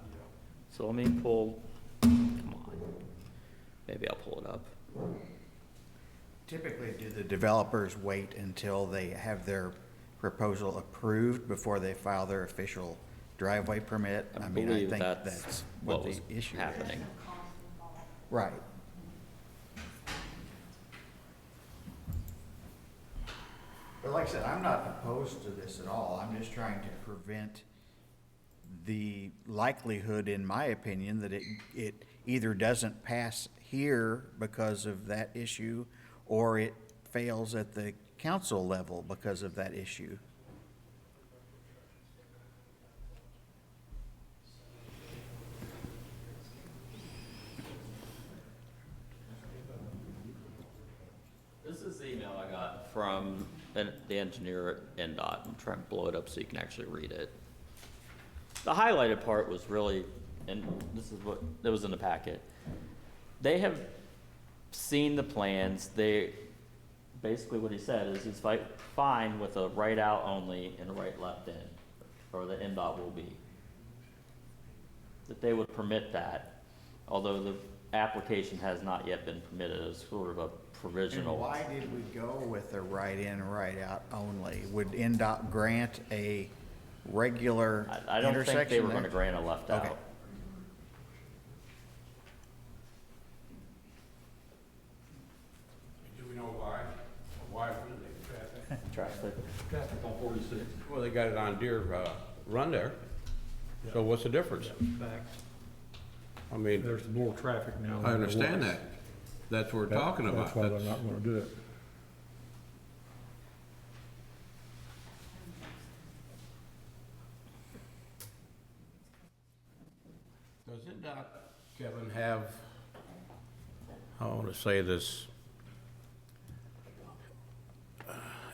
So let me pull, come on. Maybe I'll pull it up. Typically, do the developers wait until they have their proposal approved before they file their official driveway permit? I mean, I believe think that's that's what what was the issue is. happening. Right. But like I said, I'm not opposed to this at all. I'm just trying to prevent the likelihood, in my opinion, that it either doesn't pass here because of that issue, or it fails at the council level because of that issue. This is the email I got from the engineer at NDOT. I'm trying to blow it up so you can actually read it. The highlighted part was really, and this is what, that was in the packet. They have seen the plans. Basically what he said is he's fine with a right out only and a right left in, or the NDOT will be. That they would permit that, although the application has not yet been permitted as sort of a provisional. And why did we go with the right in, right out only? Would NDOT grant a regular intersection? I don't think they were there? gonna grant a left Okay. out. Do we know why? Why wouldn't they Traffic. Traffic on 46. Well, they got it on Deer Run there. So what's the difference? Back. I mean, There's more traffic now. I understand that. That's what we're talking about. That's why they're not gonna do it. Does NDOT, Kevin, have, I want to say this,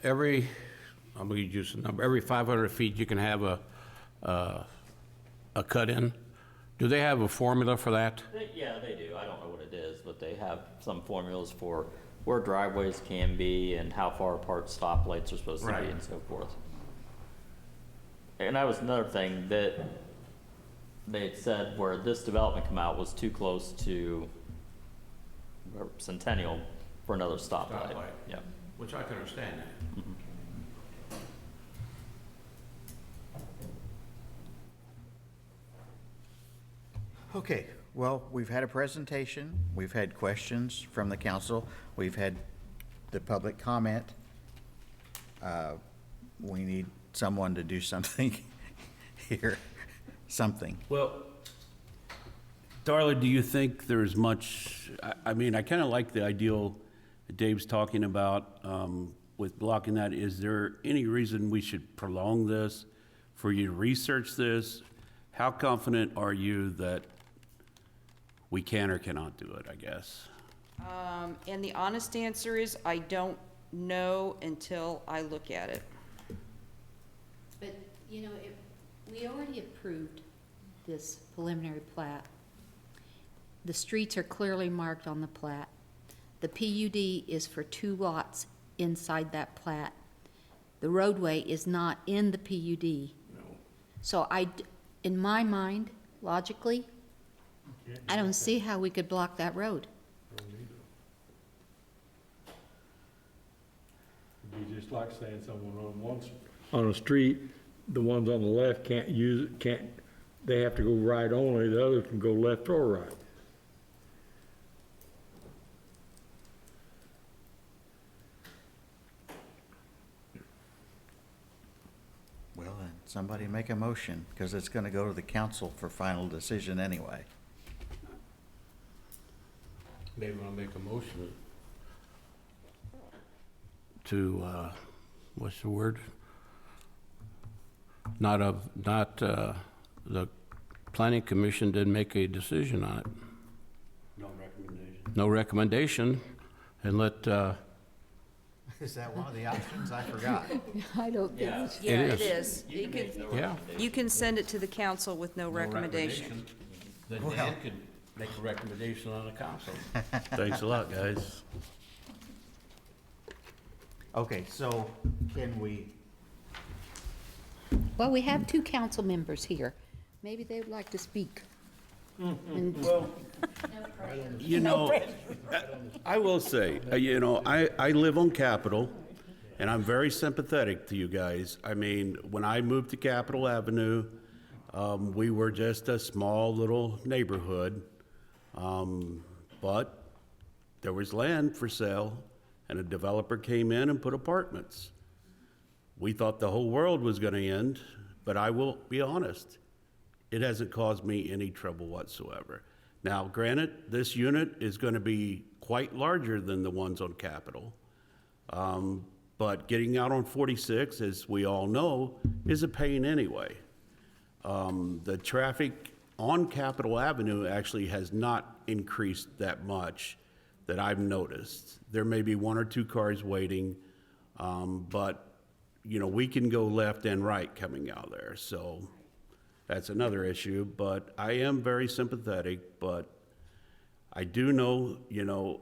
I'm going to use a number, every 500 feet you can have a cut-in. Do they have a formula for that? Yeah, they do. I don't know what it is, but they have some formulas for where driveways can be and how far apart stoplights are supposed to be and so forth. And that was another thing that they had said where this development come out was too close to Centennial for another stoplight. Yeah. Which I can understand that. Okay, well, we've had a presentation, we've had questions from the council, we've had the public comment. We need someone to do something here, something. Well, Darla, do you think there's much, I mean, I kind of like the ideal that Dave's talking about with blocking that. Is there any reason we should prolong this, for you to research this? How confident are you that we can or cannot do it, I guess? And the honest answer is, I don't know until I look at it. But, you know, we already approved this preliminary plat. The streets are clearly marked on the plat. The PUD is for 2 lots inside that plat. The roadway is not in the PUD. No. So in my mind, logically, I don't see how we could block that road. It'd be just like saying someone on a street, the ones on the left can't use it, they have to go right only, the others can go left or right. Well, then, somebody make a motion, because it's gonna go to the council for final decision anyway. Maybe I'll make a motion to, what's the word? The planning commission didn't make a decision on it. No recommendation. No recommendation, and let, Is that one of the options? I forgot. I don't think. Yeah, It it is. yeah. You can send it to the council with no recommendation. Then Well. Dan could make a recommendation on the council. Thanks a lot, guys. Okay, so can we, Well, we have 2 council members here. Maybe they would like to speak. Well, you know, I will say, you know, I live on Capitol, and I'm very sympathetic to you guys. I mean, when I moved to Capitol Avenue, we were just a small little neighborhood, but there was land for sale, and a developer came in and put apartments. We thought the whole world was gonna end, but I will be honest, it hasn't caused me any trouble whatsoever. Now, granted, this unit is gonna be quite larger than the ones on Capitol. But getting out on 46, as we all know, is a pain anyway. The traffic on Capitol Avenue actually has not increased that much that I've noticed. There may be one or two cars waiting, but, you know, we can go left and right coming out there, so that's another issue. But I am very sympathetic, but I do know, you know,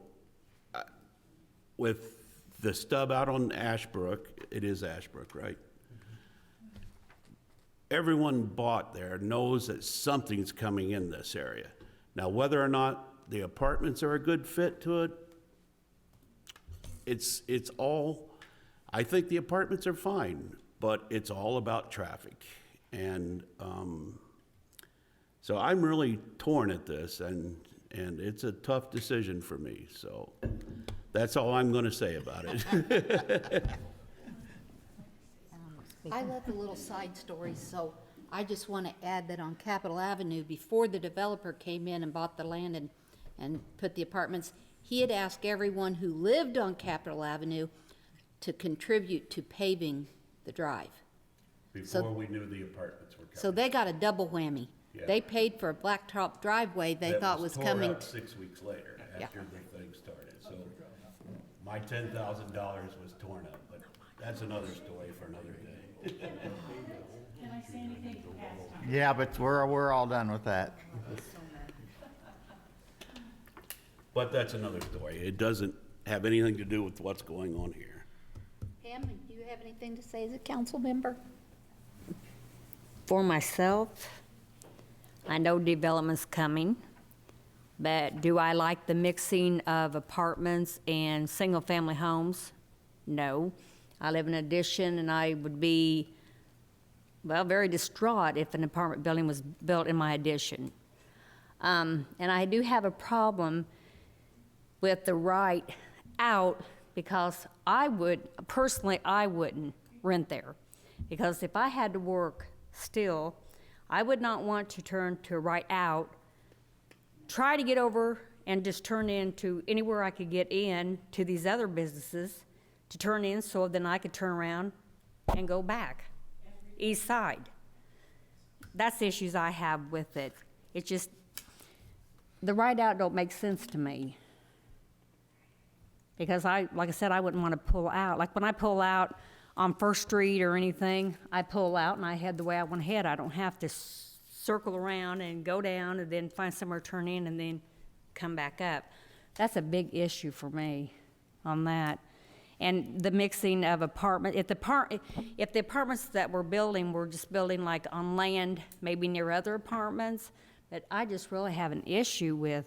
with the stub out on Ashbrook, it is Ashbrook, right? Everyone bought there knows that something's coming in this area. Now, whether or not the apartments are a good fit to it, it's all, I think the apartments are fine, but it's all about traffic. And so I'm really torn at this, and it's a tough decision for me, so that's all I'm gonna say about it. I love the little side stories, so I just want to add that on Capitol Avenue, before the developer came in and bought the land and put the apartments, he had asked everyone who lived on Capitol Avenue to contribute to paving the drive. Before we knew the apartments were coming. So they got a double whammy. Yeah. They paid for a blacktop driveway they thought was That coming. tore up 6 weeks later, Yeah. after the thing started. So my $10,000 was torn up, but that's another story for another day. Can I say anything past time? Yeah, but we're all done with that. But that's another story. It doesn't have anything to do with what's going on here. Pam, do you have anything to say as a council member? For myself, I know development's coming, but do I like the mixing of apartments and single-family homes? No. I live in an addition, and I would be, well, very distraught if an apartment building was built in my addition. And I do have a problem with the right out, because I wouldn't rent there. Because if I had to work still, I would not want to turn to right out, try to get over and just turn into anywhere I could get in to these other businesses to turn in, so then I could turn around and go back, east side. That's the issues I have with it. It's just, the right out don't make sense to me. Because like I said, I wouldn't want to pull out. Like when I pull out on First Street or anything, I pull out and I head the way I want to head. I don't have to circle around and go down and then find somewhere to turn in and then come back up. That's a big issue for me on that. And the mixing of apartment, if the apartments that we're building were just building like on land, maybe near other apartments, but I just really have an issue with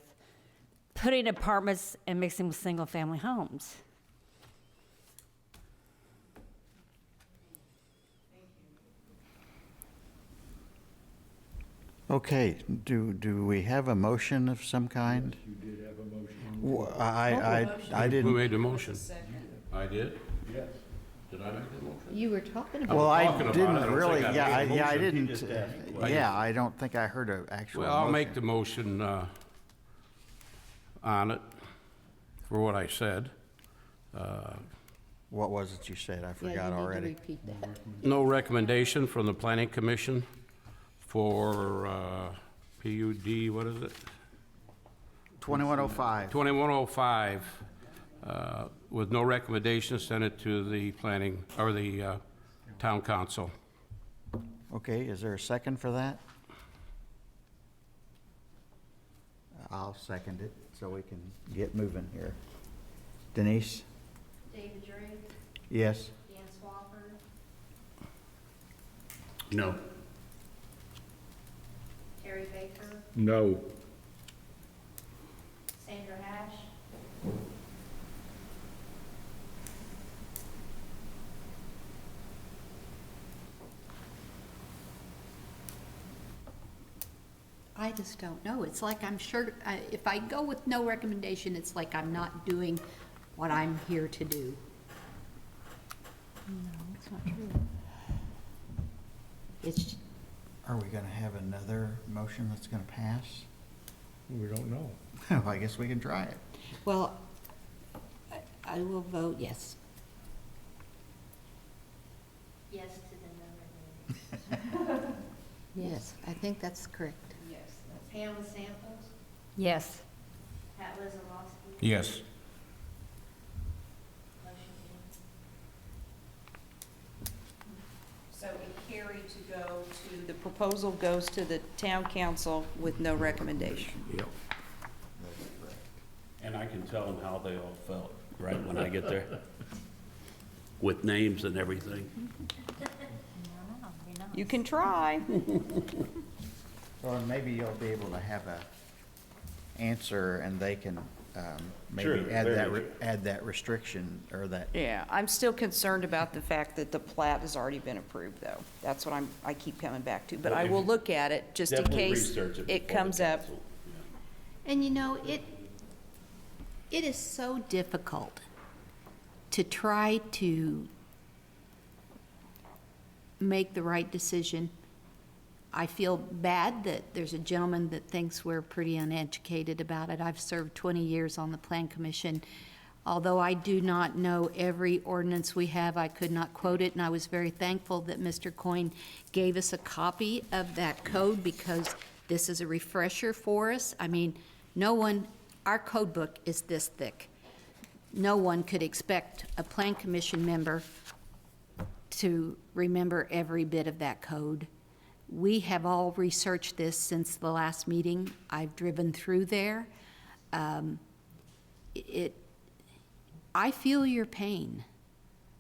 putting apartments and mixing with single-family homes. Okay, do we have a motion of some kind? You did have a motion. I Who didn't. made the motion? I did? Yes. Did I make the motion? You were talking about. Well, I talking about it. I didn't don't really, think I yeah, made a I motion. didn't, just asked a question. yeah, I don't think I heard an actual Well, I'll make motion. the motion on it for what I said. What was it you said? I Yeah, forgot you need to already. repeat that. No recommendation from the Planning Commission for PUD, what is it? 2105. 2105, with no recommendation, send it to the planning, or the town council. Okay, is there a second for that? I'll second it so we can get moving here. Denise? David Drake, Yes? Dan Swafford, No. Terry Baker, No. Sandra Hash, I just don't know. It's like I'm sure, if I go with no recommendation, it's like I'm not doing what I'm here to do. That's not true. It's, Are we gonna have another motion that's gonna pass? We don't know. Well, I guess we can try it. well, I will vote yes. Yes to the no recommendation. Yes, I think that's correct. Yes. Pam Samples, Yes. Pat Wizalowski. Yes. Motion carries. So it carried to go to, the proposal goes to the town council with no recommendation. Yep. And I can tell them how they all felt, right, when I get there, with names and everything. You can try. Well, and maybe you'll be able to have a answer and they can, Sure, maybe add very add that restriction or that. Yeah, I'm still concerned about the fact that the plat has already been approved, though. That's what I keep coming back to, but I will look at it just in Definitely case research it before the comes up. council, yeah. And you know, it is so difficult to try to make the right decision. I feel bad that there's a gentleman that thinks we're pretty uneducated about it. I've served 20 years on the Plan Commission. Although I do not know every ordinance we have, I could not quote it, and I was very thankful that Mr. Coyne gave us a copy of that code because this is a refresher for us. I mean, no one, our code book is this thick. No one could expect a Plan Commission member to remember every bit of that code. We have all researched this since the last meeting. I've driven through there. I feel your pain.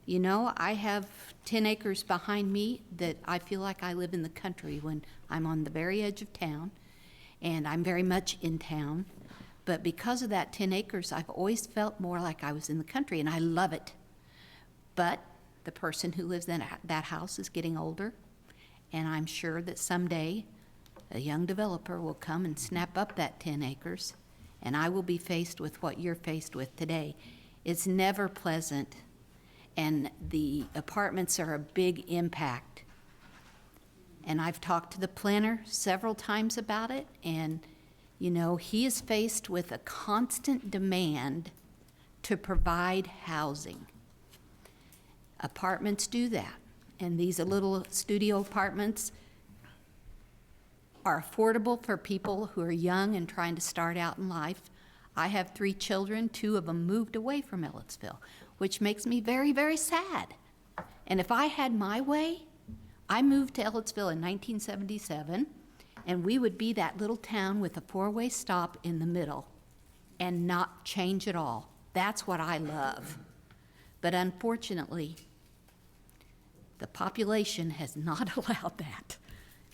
You know, I have 10 acres behind me that I feel like I live in the country when I'm on the very edge of town, and I'm very much in town. But because of that 10 acres, I've always felt more like I was in the country, and I love it. But the person who lives in that house is getting older, and I'm sure that someday a young developer will come and snap up that 10 acres, and I will be faced with what you're faced with today. It's never pleasant, and the apartments are a big impact. And I've talked to the planner several times about it, and you know, he is faced with a constant demand to provide housing. Apartments do that, and these little studio apartments are affordable for people who are young and trying to start out in life. I have 3 children, 2 of them moved away from Ellettsville, which makes me very, very sad. And if I had my way, I moved to Ellettsville in 1977, and we would be that little town with a 4-way stop in the middle and not change at all. That's what I love. But unfortunately, the population has not allowed that.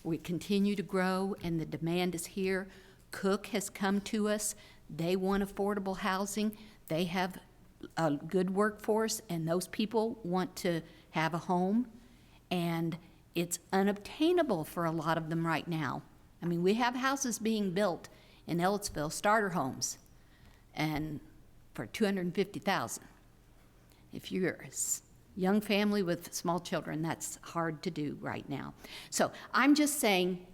We continue to grow, and the demand is here. Cook has come to us. They want affordable housing. They have a good workforce, and those people want to have a home, and it's unobtainable for a lot of them right now. I mean, we have houses being built in Ellettsville, starter homes, and for $250,000. If you're a young family with small children, that's hard to do right now. So I'm just saying,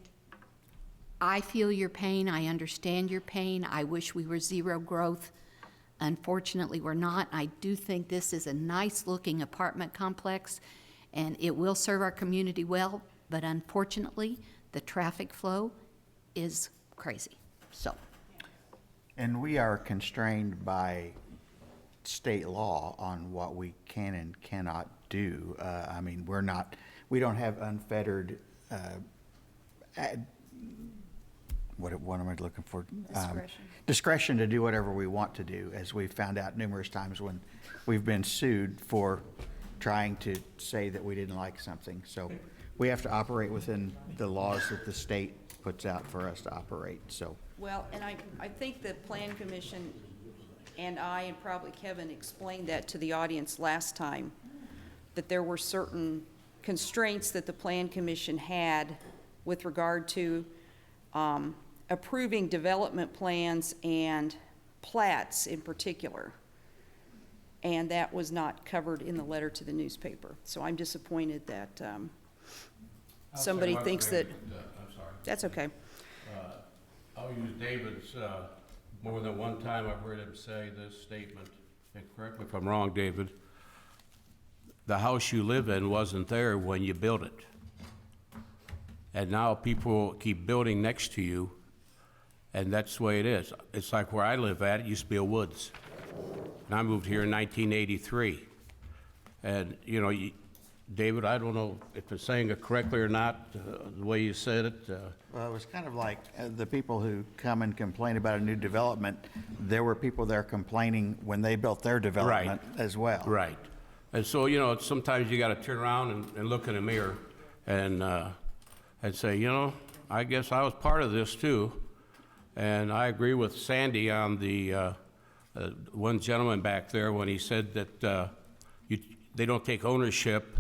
I feel your pain. I understand your pain. I wish we were zero growth. Unfortunately, we're not. I do think this is a nice-looking apartment complex, and it will serve our community well, but unfortunately, the traffic flow is crazy, so. And we are constrained by state law on what we can and cannot do. I mean, we don't have unfettered, what am I looking for? Discretion. Discretion to do whatever we want to do, as we've found out numerous times when we've been sued for trying to say that we didn't like something. So we have to operate within the laws that the state puts out for us to operate, so. Well, and I think the Plan Commission and I, and probably Kevin, explained that to the audience last time, that there were certain constraints that the Plan Commission had with regard to approving development plans and plats in particular. and that was not covered in the letter to the newspaper. So I'm disappointed that somebody thinks that, I'm sorry. that's okay. I'll use David's, more than one time I've heard him say this statement, and correct me if I'm wrong, David. The house you live in wasn't there when you built it. And now people keep building next to you, and that's the way it is. It's like where I live at, it used to be a woods. And I moved here in 1983. And, you know, David, I don't know if it's saying it correctly or not, the way you said it. Well, it was kind of like the people who come and complain about a new development, there were people there complaining when they built their development as well. Right. And so, you know, sometimes you got to turn around and look in the mirror and say, you know, I guess I was part of this too. And I agree with Sandy on the one gentleman back there when he said that they don't take ownership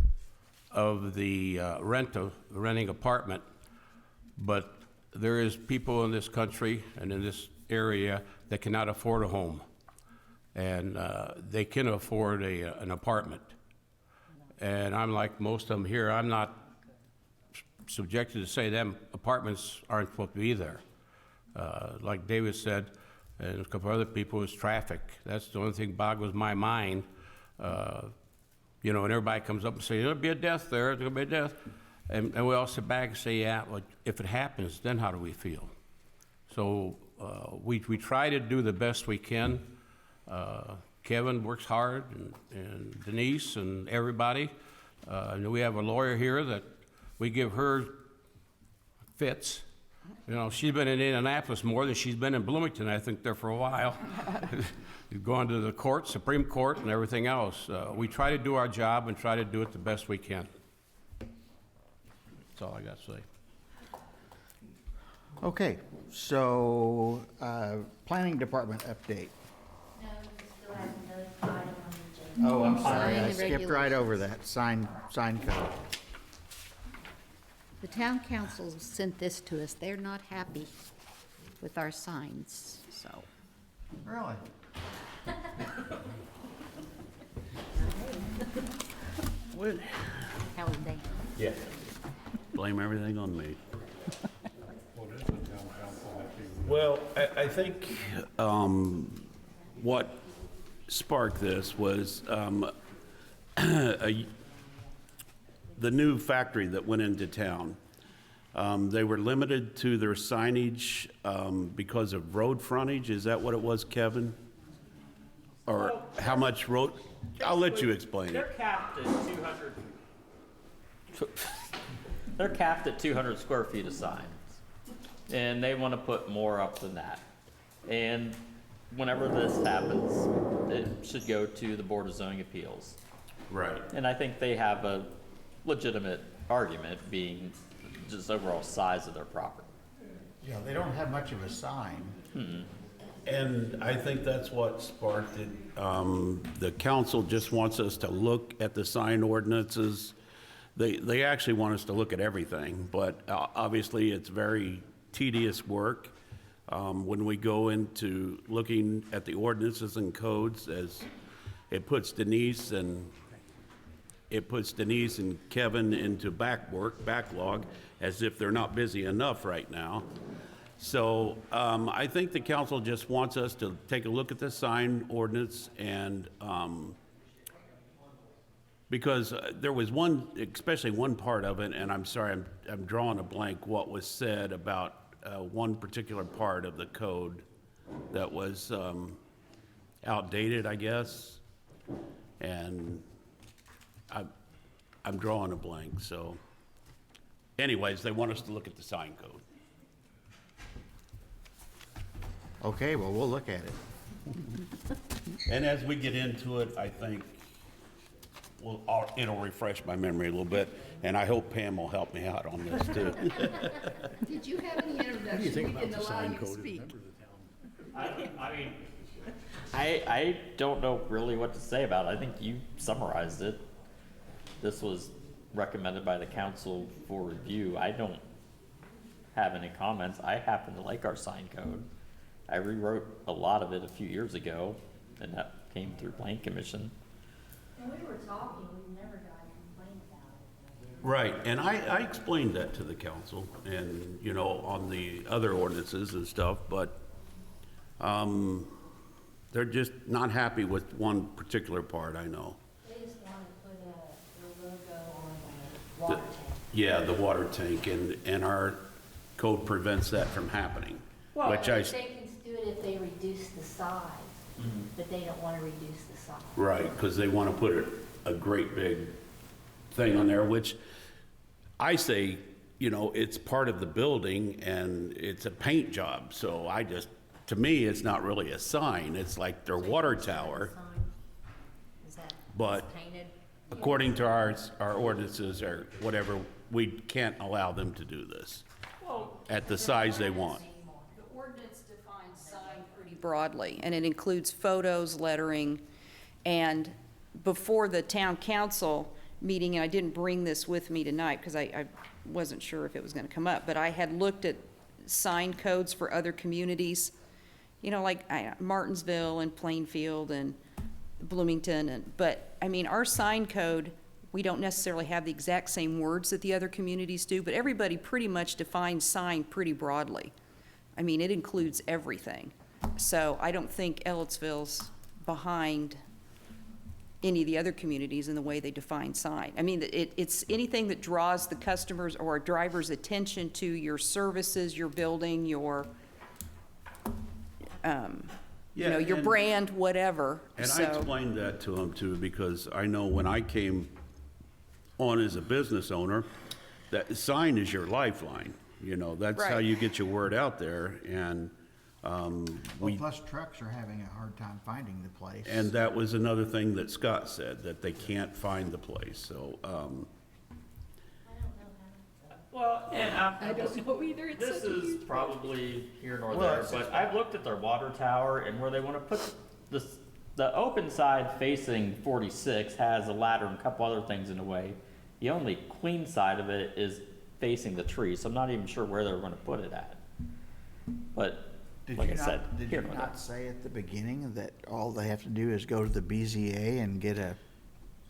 of the renting apartment, but there is people in this country and in this area that cannot afford a home, and they can afford an apartment. And I'm like most of them here, I'm not subjected to say them apartments aren't supposed to be there. Like David said, and a couple other people, is traffic. That's the only thing boggles my mind. You know, and everybody comes up and says, there'll be a death there, there'll be a death. And we all sit back and say, yeah, well, if it happens, then how do we feel? So we try to do the best we can. Kevin works hard, and Denise and everybody. And we have a lawyer here that we give her fits. You know, she's been in Indianapolis more than she's been in Bloomington, I think, there for a while. Going to the court, Supreme Court, and everything else. We try to do our job and try to do it the best we can. That's all I got to say. Okay, so planning department update. No, we still have another item on the agenda. Oh, I'm sorry, Sign I the skipped right over that, sign code. The town council sent this to us. They're not happy with our signs, so. Really? How was they? Yeah. Blame everything on me. Well, I think what sparked this was the new factory that went into town. They were limited to their signage because of road frontage. Is that what it was, Kevin? Or how much road? I'll let you explain They're it. capped at 200. They're capped at 200 square feet of signs, and they want to put more up than that. And whenever this happens, it should go to the Board of Zoning Appeals. Right. And I think they have a legitimate argument, being just overall size of their property. Yeah, they don't have much of a sign. And I think that's what sparked it. The council just wants us to look at the sign ordinances. They actually want us to look at everything, but obviously it's very tedious work. When we go into looking at the ordinances and codes, as it puts Denise and Kevin into backlog, as if they're not busy enough right now. So I think the council just wants us to take a look at the sign ordinance, and because there was one, especially one part of it, and I'm sorry, I'm drawing a blank, what was said about one particular part of the code that was outdated, I guess, and I'm drawing a blank. So anyways, they want us to look at the sign code. Okay, well, we'll look at it. And as we get into it, I think it'll refresh my memory a little bit, and I hope Pam will help me out on this too. Did you have any introduction? We didn't allow you to speak. I mean, I don't know really what to say about it. I think you summarized it. This was recommended by the council for review. I don't have any comments. I happen to like our sign code. I rewrote a lot of it a few years ago. and that came through Planning Commission. And we were talking, we never got a complaint about it. Right, and I explained that to the council and, you know, on the other ordinances and stuff, but, they're just not happy with one particular part, I know. They just want to put a logo on the water tank. Yeah, the water tank, and our code prevents that from happening, Well, which they can do it if they reduce the size, but they don't want to reduce the size. Right, because they want to put a great big thing on there, which I say, you know, it's part of the building and it's a paint job, so to me, it's not really a sign, it's like their water tower. Is that But painted? according to our ordinances or whatever, we can't allow them to do this at the size they want. The ordinance defines sign pretty broadly, and it includes photos, lettering, and before the town council meeting, and I didn't bring this with me tonight because I wasn't sure if it was gonna come up, but I had looked at sign codes for other communities, you know, like Martinsville and Plainfield and Bloomington, but, I mean, our sign code, we don't necessarily have the exact same words that the other communities do, but everybody pretty much defines sign pretty broadly. I mean, it includes everything. So I don't think Ellettsville's behind any of the other communities in the way they define sign. I mean, it's anything that draws the customers or a driver's attention to your services, your building, your, you know, your brand, whatever. And I So- explained that to them too, because I know when I came on as a business owner, that sign is your lifeline. You know, that's how Right. you get your word out there, and, Well, plus trucks are having a hard time finding the place. and that was another thing that Scott said, that they can't find the place, so, Well, and I don't know either. It's this such a is huge probably here nor Well, there, it's but I've looked at their water tower and where they want to put this, the open side facing 46 has a ladder and a couple other things in the way. The only clean side of it is facing the tree, so I'm not even sure where they're going to put it at. But like I said, Did here you nor there. not say at the beginning that all they have to do is go to the BZA and get a,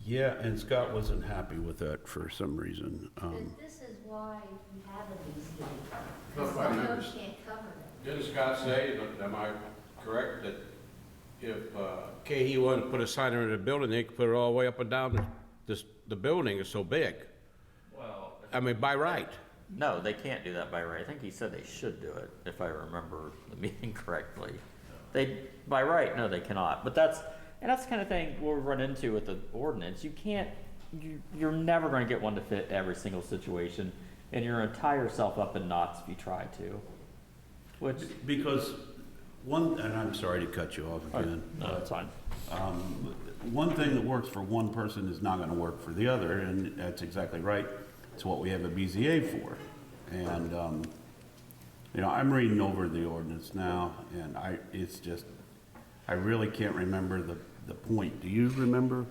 yeah, and Scott wasn't happy with that for some reason. But this is why we have a BZA. No, Because the I code understand. can't cover it. Didn't Scott say, am I correct, that if KE wanted to put a sign in the building, they could put it all the way up and down the building is so big? Well, I mean, by right. no, they can't do that by right. I think he said they should do it, if I remember the meeting correctly. By right, no, they cannot. But that's the kind of thing we'll run into with the ordinance. You can't, you're never going to get one to fit every single situation, and you're going to tie yourself up in knots if you try to. Which, Because and I'm sorry to cut you off again. no, that's fine. One thing that works for one person is not gonna work for the other, and that's exactly right. It's what we have a BZA for. And, you know, I'm reading over the ordinance now, and I really can't remember the point. Do you remember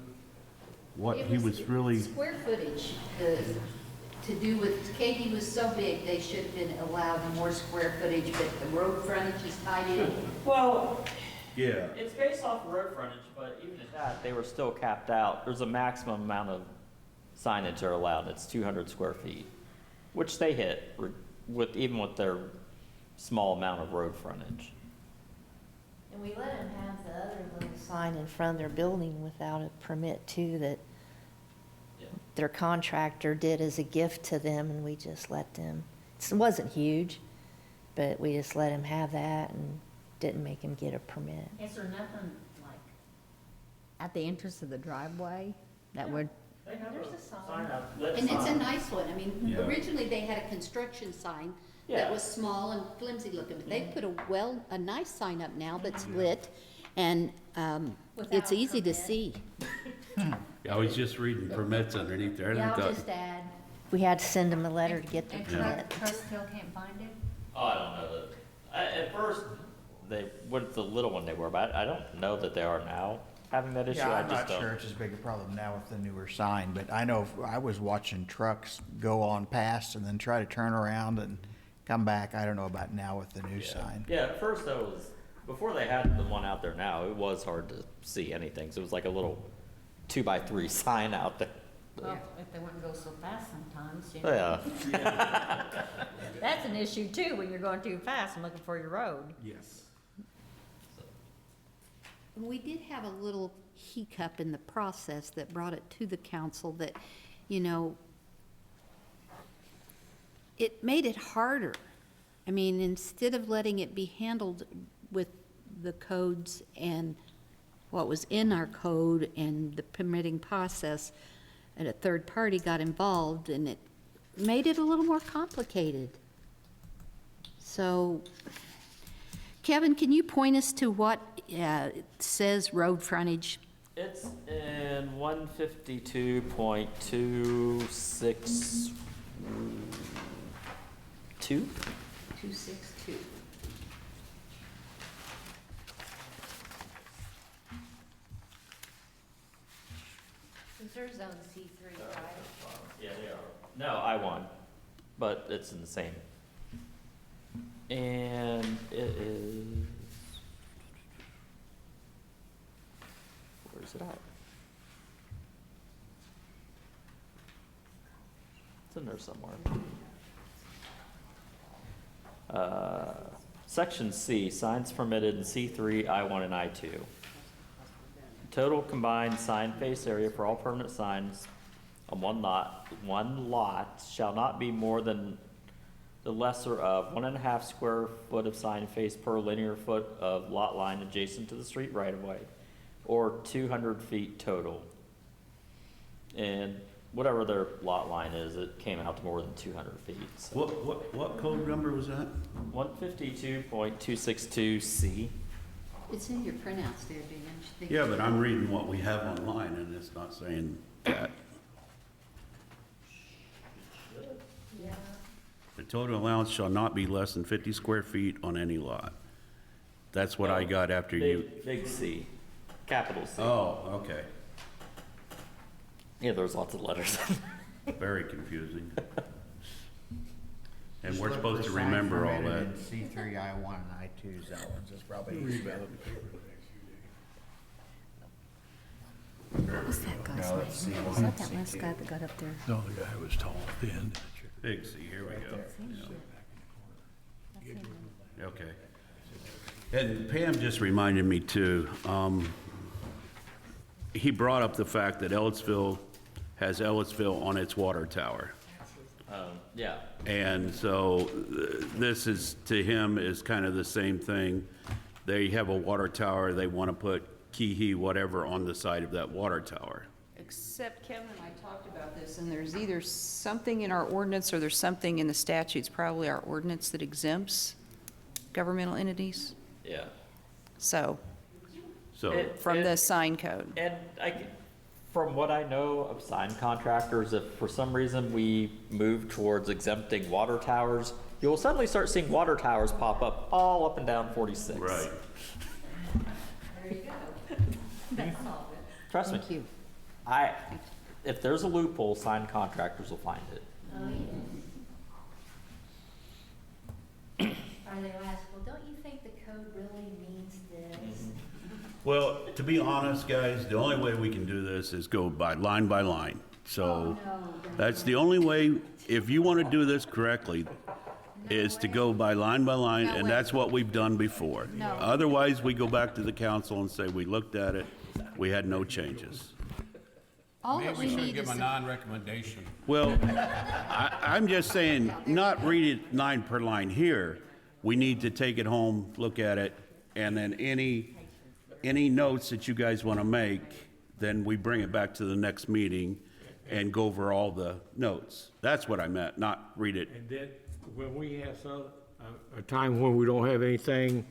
what It he was really? Square footage, to do with, Katie was so big, they should have been allowed more square footage, but the road frontage is tied in. Well, Yeah. it's based off road frontage, but even at that, they were still capped out. There's a maximum amount of signage are allowed. It's 200 square feet, which they hit even with their small amount of road frontage. And we let them have the other little sign in front of their building without a permit too, that their contractor did as a gift to them, and we just let them. It wasn't huge, but we just let him have that and didn't make him get a permit. Is there nothing like at the entrance of the driveway that would? There's a sign. And it's a nice one. I mean, Yeah. originally they had a construction sign that Yeah. was small and flimsy looking, but they put a nice sign up now that's lit, and it's easy to see. I was just reading permits underneath there, and I Yeah, I'll thought, just add. We had to send them a letter to get the And permit. Trust still can't find it? Oh, I don't know that. At first, what the little one they were, but I don't know that they are now having that issue. yeah, I I'm just not don't. sure it's as big a problem now with the newer sign, but I know I was watching trucks go on past and then try to turn around and come back. I don't know about now with the new sign. Yeah, at first that was Before they had the one out there now, it was hard to see anything, so it was like a little 2x3 sign out there. Well, if they wouldn't go so fast sometimes, you Oh, know. yeah. That's an issue too, when you're going too fast and looking for your road. Yes. We did have a little hiccup in the process that brought it to the council that, you know, it made it harder. I mean, instead of letting it be handled with the codes and what was in our code and the permitting process, and a third party got involved, and it made it a little more complicated. So, Kevin, can you point us to what it says road frontage? It's in 152.262. 262. Is there zone C3, right? Yeah, they are. No, I-1, but it's in the same. And it is, where's it at? It's in there somewhere. Section C, signs permitted in C3, I1, and I2. Total combined sign face area for all permanent signs on one lot shall not be more than the lesser of 1.5 square foot of sign face per linear foot of lot line adjacent to the street right of way, or 200 feet total. And whatever their lot line is, it came out to more than 200 feet. So. What code number was that? 152.262C. It's in your printouts there, Dan. Yeah, but I'm reading what we have online, and it's not saying that. Yeah. The total allowance shall not be less than 50 square feet on any lot. That's what I got after you. Big C, capital C. Oh, okay. Yeah, there's lots of letters. Very confusing. And Just we're look supposed for to sign remember all permitted that. in C3, I1, and I2 zones is probably easier. What was that guy's No, it's name? C1, Was that that C2. last guy that got up there? No, the guy was tall, thin. Big C, here we go. Yeah. Okay. And Pam just reminded me too, he brought up the fact that Ellettsville has Ellettsville on its water tower. Yeah. And so this is, to him, is kind of the same thing. They have a water tower, they want to put Key whatever on the side of that water tower. Except Kevin and I talked about this, and there's either something in our ordinance or there's something in the statutes, probably our ordinance, that exempts governmental entities. Yeah. So, So, from the sign code. And from what I know of sign contractors, if for some reason we move towards exempting water towers, you'll suddenly start seeing water towers pop up all up and down 46. right. There you go. That's all good. Trust me. Thank you. If there's a loophole, sign contractors will find it. Oh, yeah. Or they'll ask, well, don't you think the code really means this? Well, to be honest, guys, the only way we can do this is go by line. So that's the only way, if you want to do this correctly, is to go by line, and that's what we've done before. No. Otherwise, we go back to the council and say, we looked at it, we had no changes. All Maybe that we we should need give is them a non-recommendation. Well, I'm just saying, not read it line per line here. We need to take it home, look at it, and then any notes that you guys want to make, then we bring it back to the next meeting and go over all the notes. That's what I meant, not read it. And then, when we have a time when we don't have anything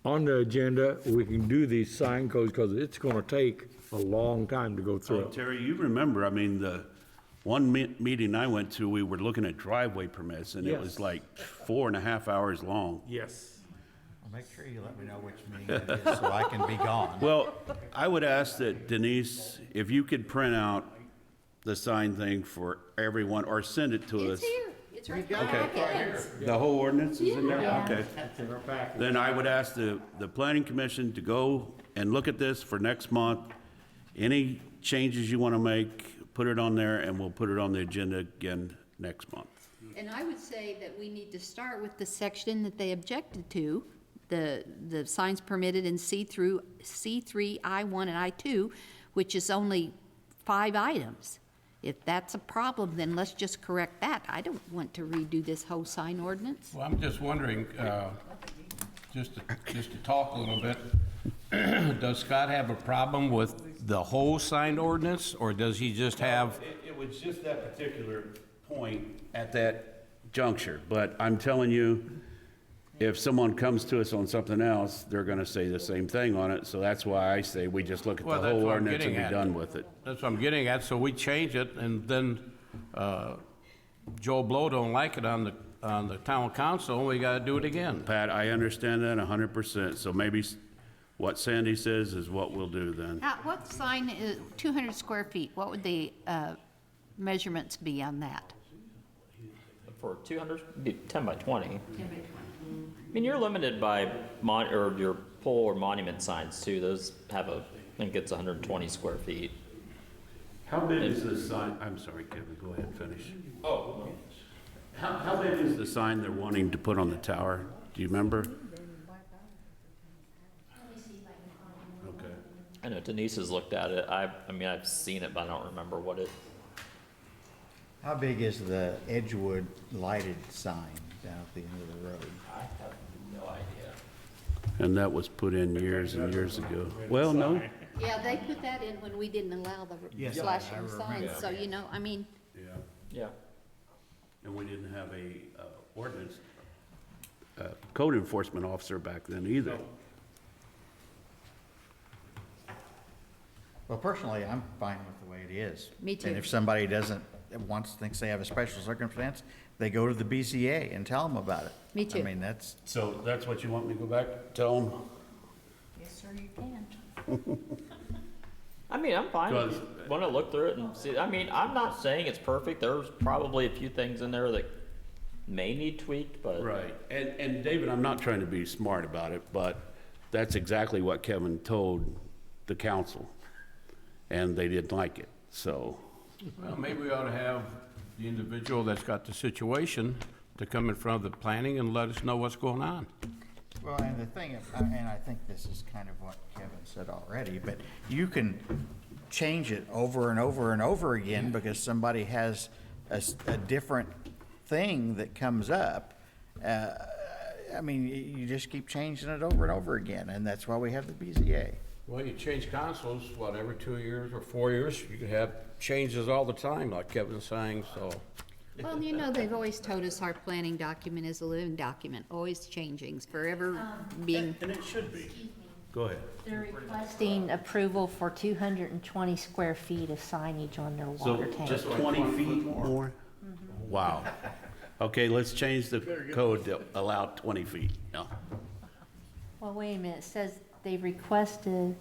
on the agenda, we can do these sign codes, because it's gonna take a long time to go through So it. Terry, you remember, I mean, the one meeting I went to, we were looking at driveway permits, and it Yes. was like 4.5 hours long. Yes. Well, make sure you let me know which meeting it is, so I can be gone. Well, I would ask that Denise, if you could print out the sign thing for everyone, or send it to us. It's here. It's It's in your Okay. packet. The whole ordinance is in there? Yeah. Okay. It's in our package. Then I would ask the planning commission to go and look at this for next month. Any changes you want to make, put it on there, and we'll put it on the agenda again next month. And I would say that we need to start with the section that they objected to, the signs permitted in C3, I1, and I2, which is only 5 items. If that's a problem, then let's just correct that. I don't want to redo this whole sign ordinance. Well, I'm just wondering, just to talk a little bit, does Scott have a problem with the whole sign ordinance, or does he just have? It was just that particular point at that juncture, but I'm telling you, if someone comes to us on something else, they're gonna say the same thing on it, so that's why I say we just look at the Well, that's whole what I'm ordinance and be getting at. done with it. That's what I'm getting at, so we change it, and then Joe Blow don't like it on the town council, and we gotta do it again. Pat, I understand that 100%, so maybe what Sandy says is what we'll do then. Now, what sign is 200 square feet? What would the measurements be on that? For 200, be 10 by 20. I mean, you're limited by or your pole or monument signs too. Those have I think it's 120 square feet. How big is the sign? I'm sorry, Kevin, go ahead, finish. Oh. How big is the sign they're wanting to put on the tower? Do you remember? Okay. I know Denise has looked at it. I mean, I've seen it, but I don't remember what it. How big is the Edgewood lighted sign down at the end of the road? I have no idea. And that was put in years and years ago. Well, no. Yeah, they put that in when we didn't allow the Yes, I flashing remember. signs, so, you know, I mean, Yeah. Yeah. And we didn't have a ordinance, code enforcement officer back then either. Well, personally, I'm fine with the way it is. Me too. And if somebody thinks they have a special circumstance, they go to the BCA and tell them about it. Me too. I mean, that's, So that's what you want me to go back, tell them? yes, sir, you can. I mean, I'm fine. Because- Want to look through it and see. I mean, I'm not saying it's perfect. There's probably a few things in there that may need tweaked, but. Right, and David, I'm not trying to be smart about it, but that's exactly what Kevin told the council, and they didn't like it, so. Well, maybe we ought to have the individual that's got the situation to come in front of the planning and let us know what's going on. well, and the thing, and I think this is kind of what Kevin said already, but you can change it over and over and over again because somebody has a different thing that comes up. I mean, you just keep changing it over and over again, and that's why we have the BZA. Well, you change councils, what, every 2 years or 4 years? You can have changes all the time, like Kevin's saying, so. Well, you know, they've always told us our planning document is a living document, always changing, forever being. And it should be. Go ahead. They're requesting approval for 220 square feet of signage on their So water tank. just 20 feet more? Wow. Okay, let's change the code to allow 20 feet. No. Well, wait a minute, it says they requested,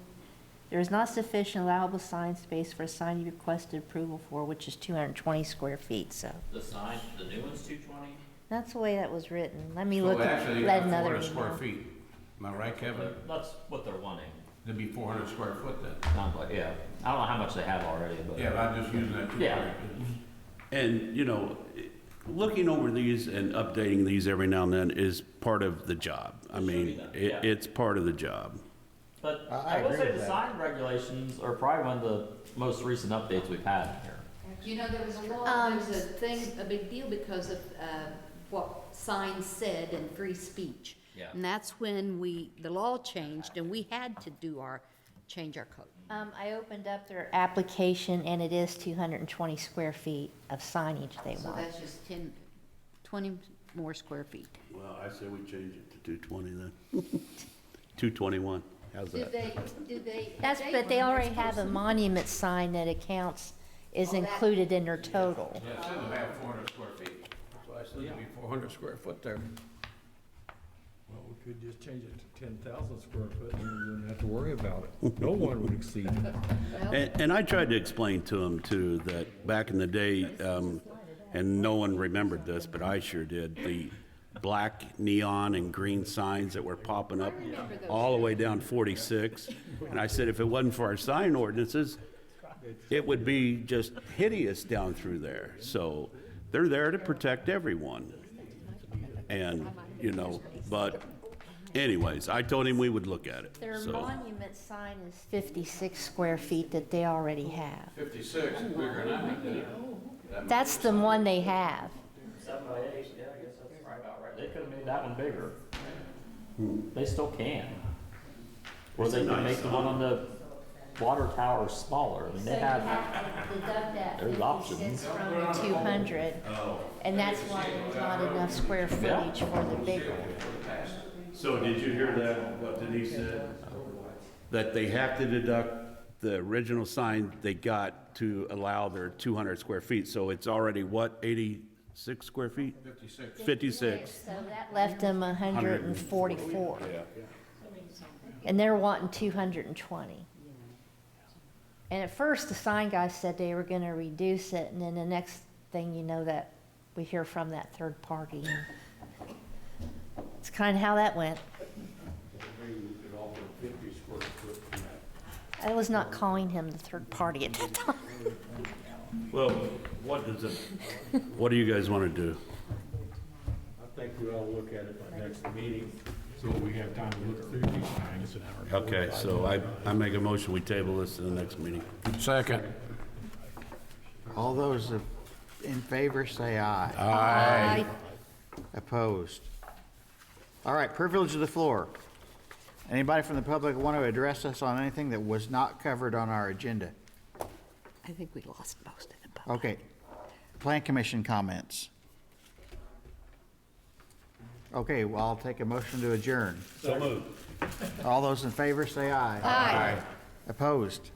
there is not sufficient allowable sign space for a sign you requested approval for, which is 220 square feet, so. The sign, the new one's 220? That's the way that was written. Let me So look actually, at, you let got another 400 square email. feet. Am I right, Kevin? That's what they're wanting. It'd be 400 square foot then. Sounds like, yeah. I don't know how much they have already, but. Yeah, but I'm just using that. Yeah. And, you know, looking over these and updating these every now and then is part of the job. I mean, Yeah. it's part of the job. But I I will agree say with the that. sign regulations are probably one of the most recent updates we've had here. You know, there was a law, there was a thing, a big deal because of what signs said and free speech. Yeah. And that's when the law changed and we had to change our code. I opened up their application and it is 220 square feet of signage they So want. that's just 20 more square feet. Well, I say we change it to 220 then. 221, how's Do that? they? That's, but they already have a monument sign that accounts, is included in their total. Yeah, it said they have 400 square feet. So I said it'd be 400 square foot there. Well, we could just change it to 10,000 square foot and we wouldn't have to worry about it. No one would exceed it. And I tried to explain to them too, that back in the day, and no one remembered this, but I sure did, the black neon and green signs that were popping up all the way down 46. And I said, if it wasn't for our sign ordinances, it would be just hideous down through there. So they're there to protect everyone. And, you know, but anyways, I told him we would look at it. Their So monument sign is 56 square feet that they already have. 56 is bigger than that. That's the one they have. 7 by 8, yeah, I guess that's right about right. They could have made that one bigger. They still can. Or they could make the one on the water tower smaller. I mean, they have, there's options. From the 200, and that's why there's not enough square footage for the bigger one. So did you hear that, what Denise said? That they have to deduct the original sign they got to allow their 200 square feet. So it's already what, 86 square feet? 56. 56. So that left them 144. Yeah. And they're wanting 220. And at first, the sign guy said they were gonna reduce it, and then the next thing you know, that we hear from that third party. It's kind of how that went. I was not calling him the third party at that time. Well, what do you guys want to do? I think we ought to look at it by next meeting, so we have time to look through these signs. Okay, so I make a motion, we table this to the next meeting. Second. All those in favor say aye. Aye. Opposed? All right, privilege of the floor. Anybody from the public want to address us on anything that was not covered on our agenda? I think we lost most of the public. Okay. Plan Commission comments. Okay, well, I'll take a motion to adjourn. So moved. All those in favor say aye. Aye. Opposed?